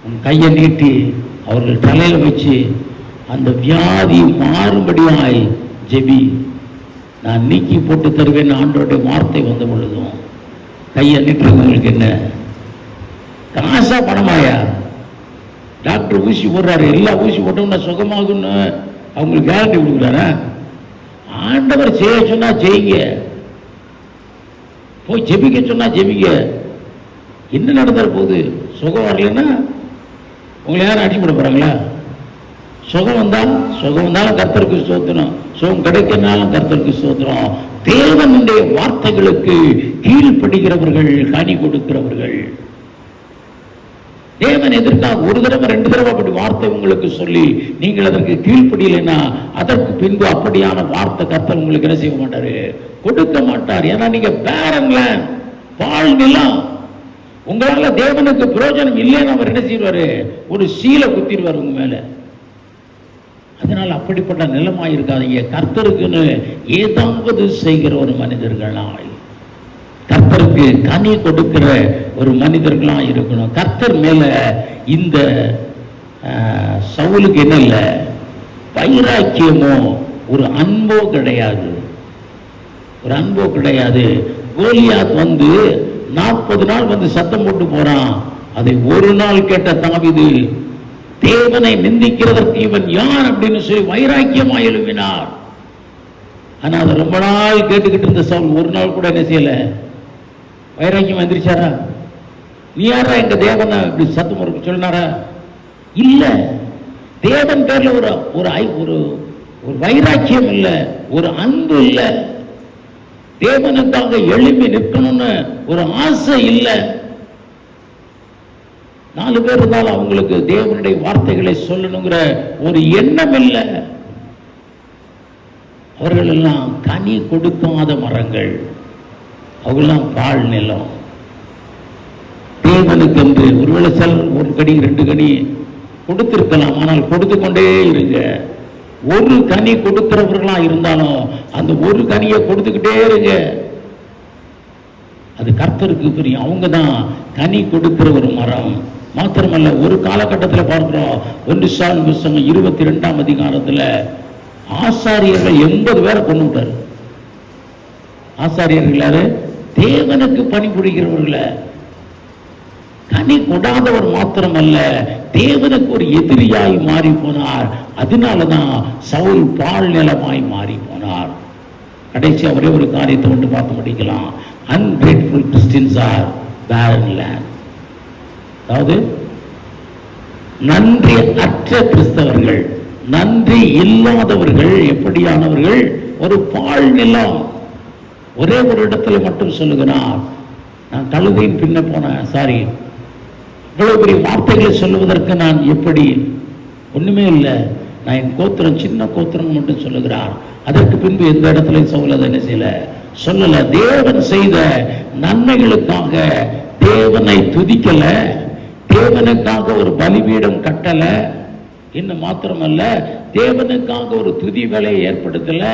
Speaker 1: உன் கையை நீட்டி அவர்கள் தலையில் வச்சு அந்த வியாதி மாறும்படியாய் ஜெபி, நான் நீக்கி போட்டு தருவேன். ஆண்டவருடைய வார்த்தை வந்த பொழுதும் கையை நீட்டுறவங்களுக்கு என்ன காசா பணமாயா? டாக்டர் ஊசி போடுறாரு, எல்லா ஊசி போட்டோம்னா சுகமாகுன்னு அவங்களுக்கு கேரண்டி கொடுக்குறாரா? ஆண்டவர் செய்ய சொன்னா செய்யுங்க, போய் ஜெபிக்க சொன்னா ஜெபிக்க. என்ன நடந்துற போகுது? சுகம் வரலன்னா உங்களை யாரும் அடிச்சு போட போறாங்களா? சுகம் வந்தாலும் கர்த்தருக்கு ஸ்தோத்திரம், சுகம் கிடைக்கிறனாலும் கர்த்தருக்கு ஸ்தோத்திரம். தேவனுடைய வார்த்தைகளுக்கு கீழ்ப்படுகிறவர்கள் கனி கொடுக்கிறவர்கள். தேவன் எதற்காக 1 தடவை 2 தடவை அப்படி வார்த்தை உங்களுக்கு சொல்லி நீங்கள் அதற்கு கீழ்ப்படியலைன்னா அதற்கு பின்பு அப்படியான வார்த்தை கர்த்தர் உங்களுக்கு என்ன செய்ய மாட்டாரு? கொடுக்க மாட்டார். ஏன்னா நீங்க barren land, பாழ் நிலம். உங்களால தேவனுக்கு பிரயோஜனம் இல்லைன்னு அவர் என்ன செய்வாரு? ஒரு சீலை குத்திடுவார் உங்க மேல. அதனால் அப்படிப்பட்ட நிலமாய் இருக்காதீங்க. கர்த்தருக்குன்னு ஏதாவது செய்கிற ஒரு மனிதர்களாய், கர்த்தருக்கு கனி கொடுக்கிற ஒரு மனிதர்களாக இருக்கணும். கர்த்தர் மேல இந்த சவுலுக்கு என்ன இல்லை, வைராக்கியமோ ஒரு அன்போ கிடையாது, ஒரு அன்போ கிடையாது. கோலியாத் வந்து 40 நாள் வந்து சத்தம் போட்டு போறான். அதை ஒரு நாள் கேட்ட தாவீது தேவனை நிந்திக்கிறதற்கு இவன் யார் அப்படின்னு சொல்லி வைராக்கியமா எழுப்பினார். ஆனா அதை ரொம்ப நாள் கேட்டுக்கிட்டு இருந்த சவுல் ஒரு நாள் கூட என்ன செய்யல, வைராக்கியம் எந்திரிச்சாரா? நீ யாரா எங்க தேவனை இப்படி சத்தம் போட்டு சொன்னாரா? இல்ல. தேவன் பேர்ல ஒரு ஒரு ஒரு வைராக்கியம் இல்ல, ஒரு அன்பு இல்ல, தேவனுக்காக எழுப்பி நிற்கணும்னு ஒரு ஆசை இல்ல. 4 பேர் இருந்தாலும் அவங்களுக்கு தேவனுடைய வார்த்தைகளை சொல்லணுங்கிற ஒரு எண்ணம் இல்லை. அவர்கள் எல்லாம் கனி கொடுக்காத மரங்கள், அவங்கெல்லாம் பால் நிலம். தேவனுக்கு என்று ஒருவேளை சிலர் 1 கனி 2 கனி கொடுத்திருக்கலாம், ஆனால் கொடுத்து கொண்டே இருங்க. ஒரு கனி கொடுக்கிறவர்களா இருந்தாலும் அந்த ஒரு கனியை கொடுத்துக்கிட்டே இருங்க. அது கர்த்தருக்கு தெரியும். அவங்க தான் கனி கொடுக்கிற ஒரு மரம். மாத்திரமல்ல, ஒரு காலகட்டத்தில் பார்க்கிறோம், 1 சாமுவேல் புத்தகம் 22ஆம் அதிகாரத்தில் ஆசாரியர்கள் 80 பேரை கொண்டு விட்டார். ஆசாரியர்கள் யாரு? தேவனுக்கு பணிபுரிகிறவர்கள. கனி கொடாதவர் மாத்திரமல்ல, தேவனுக்கு ஒரு எதிரியாய் மாறி போனார். அதனாலதான் சவுல் பால் நிலமாய் மாறி போனார். கடைசி அவரே ஒரு காரியத்தை கொண்டு பார்த்து முடிக்கலாம். Ungrateful Christians are barren land. அதாவது நன்றி அற்ற கிறிஸ்தவர்கள், நன்றி இல்லாதவர்கள் எப்படியானவர்கள்? ஒரு பால் நிலம். ஒரே ஒரு இடத்துல மட்டும் சொல்லுகிறார், நான் கழுதையின் பின்ன போனேன். சாரி, இவ்வளவு பெரிய வார்த்தைகளை சொல்லுவதற்கு நான் எப்படி? ஒண்ணுமே இல்லை, நான் என் கோத்திரம் சின்ன கோத்திரம் மட்டும் சொல்லுகிறார். அதற்கு பின்பு எந்த இடத்துலையும் சவுல் என்ன செய்யல, சொல்லல. தேவன் செய்த நன்மைகளுக்காக தேவனை துதிக்கல, தேவனுக்காக ஒரு பலிபீடம் கட்டல, இன்னும் மாத்திரமல்ல தேவனுக்காக ஒரு துதி வேலையை ஏற்படுத்தல,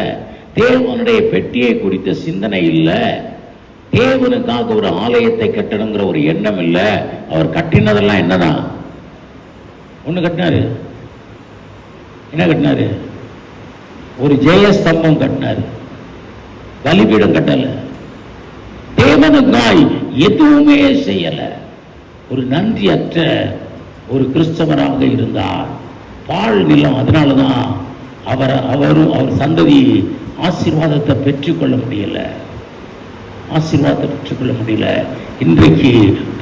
Speaker 1: தேவனுடைய பெட்டியை குறித்த சிந்தனை இல்லை, தேவனுக்காக ஒரு ஆலயத்தை கட்டணுங்கிற ஒரு எண்ணம் இல்லை. அவர் கட்டினதெல்லாம் என்னதான்? ஒண்ணு கட்டினாரு. என்ன கட்டினாரு? ஒரு ஜெயஸ்தம்பம் கட்டினாரு, பலிபீடம் கட்டல. தேவனுக்காய் எதுவுமே செய்யல. ஒரு நன்றியற்ற ஒரு கிறிஸ்தவராக இருந்தார். பால் நிலம். அதனாலதான் அவர் சந்ததி ஆசீர்வாதத்தை பெற்றுக்கொள்ள முடியல, ஆசீர்வாதத்தை பெற்றுக்கொள்ள முடியல. இன்றைக்கு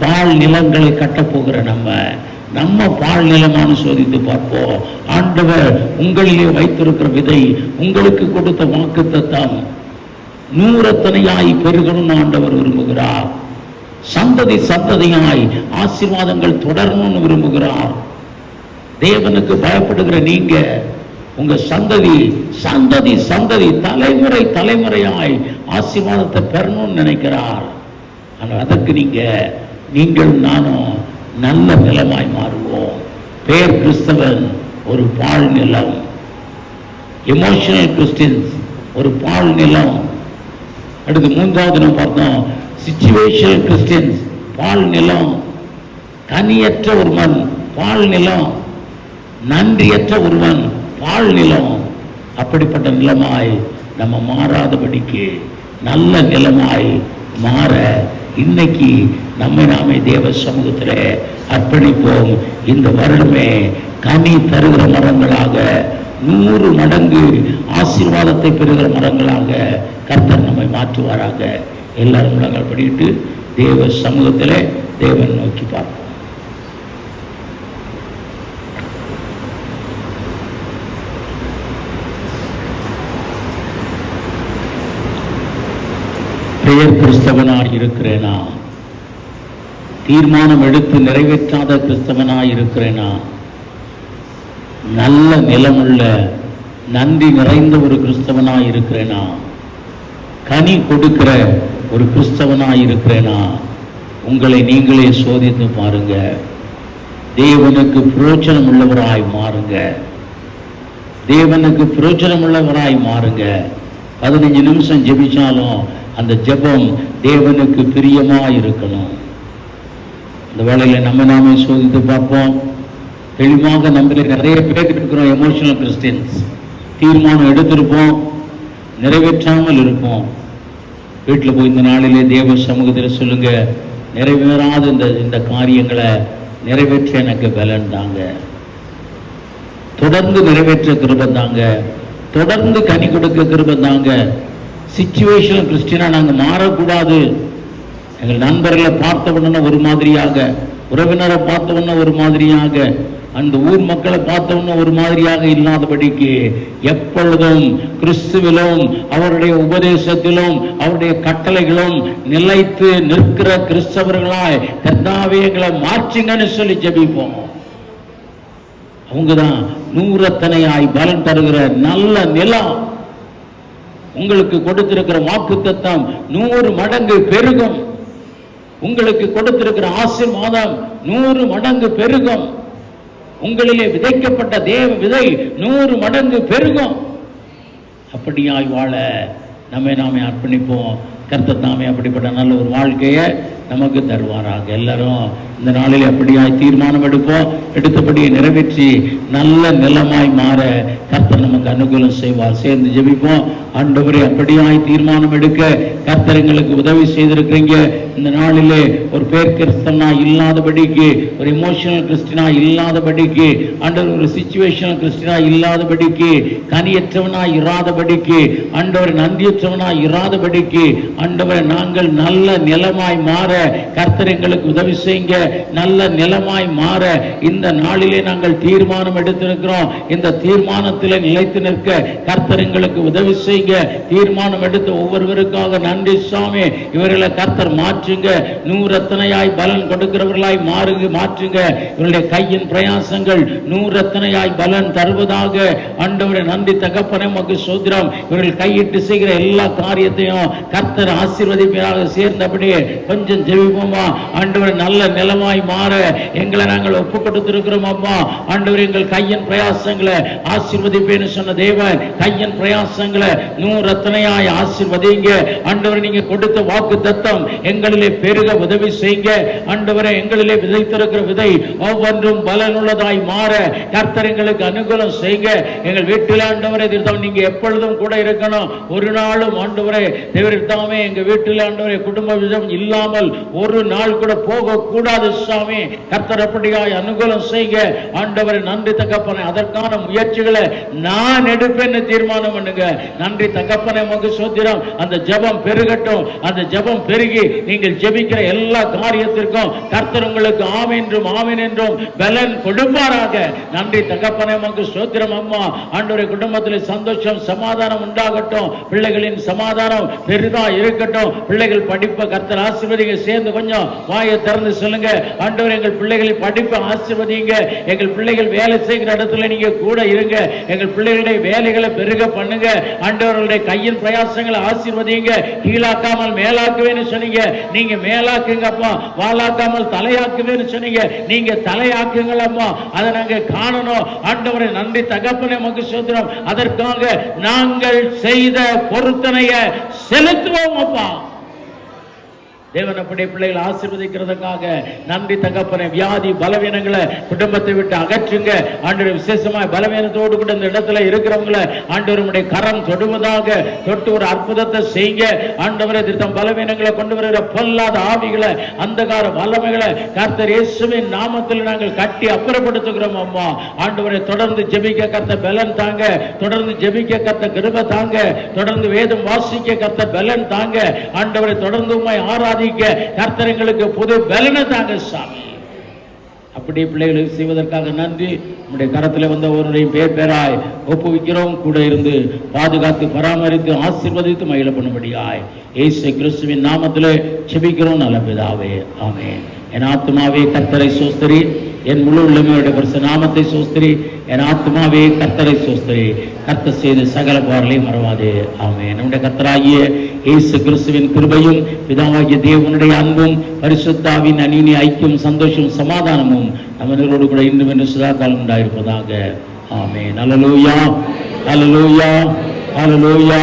Speaker 1: பால் நிலங்களை கட்டப்போகிற நம்ம பால் நிலமானு சோதித்து பார்ப்போம். ஆண்டவர் உங்களிலே வைத்திருக்கிற விதை, உங்களுக்கு கொடுத்த வாக்குத்தத்தம் 100 பெருகணும்னு ஆண்டவர் விரும்புகிறார். சந்ததி சந்ததியாய் ஆசீர்வாதங்கள் தொடரணும்னு விரும்புகிறார். தேவனுக்கு பயப்படுகிற நீங்க உங்க சந்ததி சந்ததி சந்ததி தலைமுறை தலைமுறையாய் ஆசீர்வாதத்தை பெறணும்னு நினைக்கிறார். ஆனால் அதற்கு நீங்கள் நானும் நல்ல நிலமாய் மாறுவோம். பேர் கிறிஸ்தவன் ஒரு பால் நிலம், எமோஷனல் கிறிஸ்டியன்ஸ் ஒரு பால் நிலம். அடுத்து 3வது நம்ம பார்த்தோம், சிச்சுவேஷனல் கிறிஸ்டியன்ஸ் பால் நிலம். கனியற்ற ஒருவன் பால் நிலம், நன்றியற்ற ஒருவன் பால் நிலம். அப்படிப்பட்ட நிலமாய் நம்ம மாறாதபடிக்கு நல்ல நிலமாய் மாற இன்னைக்கு நம்மை நாமே தேவ சமூகத்தில் அர்ப்பணிப்போம். இந்த வருடமே கனி தருகிற மரங்களாக, 100 மடங்கு ஆசீர்வாதத்தை பெறுகிற மரங்களாக கர்த்தர் நம்மை மாற்றுவாராக. எல்லாரும் முழங்கால் படிட்டு தேவ சமூகத்தில் தேவன் நோக்கி பார்ப்போம். பெயர் கிறிஸ்தவனாய் இருக்கிறேனா? தீர்மானம் எடுத்து நிறைவேற்றாத கிறிஸ்தவனாய் இருக்கிறேனா? நல்ல நிலமுள்ள நன்றி நிறைந்த ஒரு கிறிஸ்தவனாய் இருக்கிறேனா? கனி கொடுக்கிற ஒரு கிறிஸ்தவனாய் இருக்கிறேனா? உங்களை நீங்களே சோதித்து பாருங்க. தேவனுக்கு பிரயோஜனம் உள்ளவராய் மாறுங்க. தேவனுக்கு பிரயோஜனம் உள்ளவராய் மாறுங்க. 15 நிமிஷம் ஜெபிச்சாலும் அந்த ஜெபம் தேவனுக்கு பிரியமா இருக்கணும். இந்த வேளையில நம்ம நாமே சோதித்து பார்ப்போம். தெளிவாக நம்மள நிறைய பேர் இருக்கிறோம் எமோஷனல் கிறிஸ்டியன்ஸ். தீர்மானம் எடுத்திருப்போம், நிறைவேற்றாமல் இருப்போம். வீட்டில் போய் இந்த நாளிலே தேவ சமூகத்தில் சொல்லுங்க, நிறைவேறாத இந்த காரியங்களை நிறைவேற்ற எனக்கு பலன் தாங்க, தொடர்ந்து நிறைவேற்ற கிருபை தாங்க, தொடர்ந்து கனி கொடுக்க கிருபை தாங்க. சிச்சுவேஷனல் கிறிஸ்டியனா நாங்கள் மாறக்கூடாது. எங்கள் நண்பர்களை பார்த்த உடனே ஒரு மாதிரியாக, உறவினரை பார்த்த உடனே ஒரு மாதிரியாக, அந்த ஊர் மக்களை பார்த்தவொன்னு ஒரு மாதிரியாக இல்லாதபடிக்கு எப்பொழுதும் கிறிஸ்துவிலும் அவருடைய உபதேசத்திலும் அவருடைய கட்டளைகளும் நிலைத்து நிற்கிற கிறிஸ்தவர்களாய் கர்த்தாவே எங்களை மாற்றுங்கன்னு சொல்லி ஜெபிப்போம். அவங்கதான் நூறத்தனையாய் பலன் தருகிற நல்ல நிலம். உங்களுக்கு கொடுத்திருக்கிற வாக்குத்தத்தம் 100 மடங்கு பெருகும். உங்களுக்கு கொடுத்திருக்கிற ஆசீர்வாதம் 100 மடங்கு பெருகும். உங்களிலே விதைக்கப்பட்ட தேவ விதை 100 மடங்கு பெருகும். அப்படியாய் வாழ நாமே அர்ப்பணிப்போம். கர்த்தர் தாமே அப்படிப்பட்ட நல்ல ஒரு வாழ்க்கையை நமக்கு தருவாராக. எல்லாரும் இந்த நாளில் அப்படியாய் தீர்மானம் எடுப்போம். எடுத்தபடியை நிறைவேற்றி நல்ல நிலமாய் மாற கர்த்தர் நமக்கு அனுகூலம் செய்வார். சேர்ந்து ஜெபிப்போம். ஆண்டவரே, அப்படியாய் தீர்மானம் எடுக்க கர்த்தர் எங்களுக்கு உதவி செய்திருக்கிறீங்க. இந்த நாளிலே ஒரு பேர் கிறிஸ்தவனா இல்லாதபடிக்கு, ஒரு எமோஷனல் கிறிஸ்டினா இல்லாதபடிக்கு, ஆண்டவர் ஒரு சிச்சுவேஷனல் கிறிஸ்டினா இல்லாதபடிக்கு, கனியற்றவனா இராதபடிக்கு, ஆண்டவர் நன்றியற்றவனா இராதபடிக்கு, ஆண்டவரை நாங்கள் நல்ல நிலமாய் மாற கர்த்தர் எங்களுக்கு உதவி செய்யுங்க. நல்ல நிலமாய் மாற இந்த நாளிலே நாங்கள் தீர்மானம் எடுத்திருக்கிறோம். இந்த தீர்மானத்தில் நிலைத்து நிற்க கர்த்தர் எங்களுக்கு உதவி செய்யுங்க. தீர்மானம் எடுத்த ஒவ்வொருவருக்காக நன்றி சுவாமி. இவர்களை கர்த்தர் மாற்றுங்க. 100 ரத்தனையாய் பலன் கொடுக்கிறவர்களாய் மாற்றுங்க. இவருடைய கையின் பிரயாசங்கள் 100 ரத்தனையாய் பலன் தருவதாக. ஆண்டவரே, நன்றி தகப்பனே, உமக்கு ஸ்தோத்திரம். இவர்கள் கையிட்டு செய்கிற எல்லா காரியத்தையும் கர்த்தர் ஆசீர்வதிப்பதாக. சேர்ந்தபடியே கொஞ்சம் ஜெபிப்போமா. ஆண்டவரே, நல்ல நிலமாய் மாற எங்களை நாங்கள் ஒப்பு கொடுத்திருக்கிறோம் அம்மா. ஆண்டவரே, எங்கள் கையின் பிரயாசங்களை ஆசீர்வதிப்பேன்னு சொன்ன தேவன் கையின் பிரயாசங்களை 100 ரத்தனையாய் ஆசீர்வதிங்க. ஆண்டவரே, நீங்க கொடுத்த வாக்கு தத்தம் எங்களிலே பெருக உதவி செய்யுங்க. ஆண்டவரே, எங்களிலே விதைத்திருக்கிற விதை ஒவ்வொன்றும் பலனுள்ளதாய் மாற கர்த்தர் எங்களுக்கு அனுகூலம் செய்யுங்க. எங்கள் வீட்டில் ஆண்டவரே நீங்க எப்பொழுதும் கூட இருக்கணும். ஒரு நாளும் ஆண்டவரே தேவரித்தாமே எங்க வீட்டில் ஆண்டவரே குடும்ப விதம் இல்லாமல் ஒரு நாள் கூட போக கூடாது சுவாமி. கர்த்தர் அப்படியாய் அனுகூலம் செய்யுங்க. ஆண்டவரே, நன்றி தகப்பனே. அதற்கான முயற்சிகளை நான் எடுப்பேன்னு தீர்மானம் பண்ணுங்க. நன்றி தகப்பனே, உமக்கு ஸ்தோத்திரம். அந்த ஜெபம் பெருகட்டும். அந்த ஜெபம் பெருகி நீங்கள் ஜெபிக்கிற எல்லா காரியத்திற்கும் கர்த்தர் உங்களுக்கு ஆமென் என்றும் பலன் கொடுப்பாராக. நன்றி தகப்பனே, உமக்கு ஸ்தோத்திரம் அம்மா. ஆண்டவரே, குடும்பத்தில் சந்தோஷம் சமாதானம் உண்டாகட்டும். பிள்ளைகளின் சமாதானம் பெரிதா இருக்கட்டும். பிள்ளைகள் படிப்பை கர்த்தர் ஆசீர்வதிங்க. சேர்ந்து கொஞ்சம் வாயை திறந்து சொல்லுங்க. ஆண்டவரே, எங்கள் பிள்ளைகளை படிப்பை ஆசீர்வதிங்க. எங்கள் பிள்ளைகள் வேலை செய்கிற இடத்துல நீங்க கூட இருங்க. எங்கள் பிள்ளைகளுடைய வேலைகளை பெருக பண்ணுங்க. ஆண்டவர்களுடைய கையின் பிரயாசங்களை ஆசீர்வதிங்க. கீழாக்காமல் மேலாக்குவேன்னு சொன்னீங்க. நீங்க மேலாக்குங்கப்பா. வாளாக்காமல் தலையாக்குவேன்னு சொன்னீங்க. நீங்க தலையாக்குங்கள் அம்மா. அதை நாங்க காணணும். ஆண்டவரே, நன்றி தகப்பனே, உமக்கு ஸ்தோத்திரம். அதற்காக நாங்கள் செய்த பொருத்தனையை செலுத்துவோம் அப்பா. தேவன் அப்படி பிள்ளைகளை ஆசீர்வதிக்கிறதுக்காக நன்றி தகப்பனே. வியாதி பலவீனங்களை குடும்பத்தை விட்டு அகற்றுங்க. ஆண்டவர் விசேஷமா பலவீனத்தோடு கூட இந்த இடத்துல இருக்கிறவங்களை ஆண்டவருடைய கரம் தொடுவதாக. தொட்டு ஒரு அற்புதத்தை செய்யுங்க. ஆண்டவரை திருத்தம் பலவீனங்களை கொண்டு வருகிற பொல்லாத ஆவிகளை அந்தகார வல்லமைகளை கர்த்தர் இயேசுவின் நாமத்தில் நாங்கள் கட்டி அப்புறப்படுத்துகிறோம் அம்மா. ஆண்டவரை தொடர்ந்து ஜெபிக்க கர்த்தர் பலன் தாங்க. தொடர்ந்து ஜெபிக்க கர்த்தர் கிருபை தாங்க. தொடர்ந்து வேதம் வாசிக்க கர்த்தர் பலன் தாங்க. ஆண்டவரை தொடர்ந்து உம்மை ஆராதிக்க கர்த்தர் எங்களுக்கு புது பலனை தாங்க சாமி. அப்படி பிள்ளைகளுக்கு செய்வதற்காக நன்றி. நம்முடைய கரத்தில் வந்த ஒருவரையும் பேர் பேராய் ஒப்புவிக்கிறோம். கூட இருந்து பாதுகாத்து பராமரித்து ஆசீர்வதித்து மகிழ பண்ணும்படியாய் இயேசு கிறிஸ்துவின் நாமத்திலே ஜெபிக்கிறோம் நல்ல பிதாவே, ஆமென். என் ஆத்துமாவே கர்த்தரை சோஸ்திரி, என் முழு உள்ளமையுடைய பரிசுத்த நாமத்தை சோஸ்திரி. என் ஆத்துமாவே கர்த்தரை சோஸ்திரி, கர்த்தர் செய்த சகல பாவங்களையும் மறவாதே, ஆமென். நம்முடைய கர்த்தராகிய இயேசு கிறிஸ்துவின் கிருபையும் பிதாவாகிய தேவனுடைய அன்பும் பரிசுத்தாவின் அந்நிய ஐக்கியம் சந்தோஷம் சமாதானமும் நம்மளோடு கூட இன்னும் என்று சதா காலம் உண்டாயிருப்பதாக, ஆமென். அல்லேலூயா, அல்லேலூயா, அல்லேலூயா.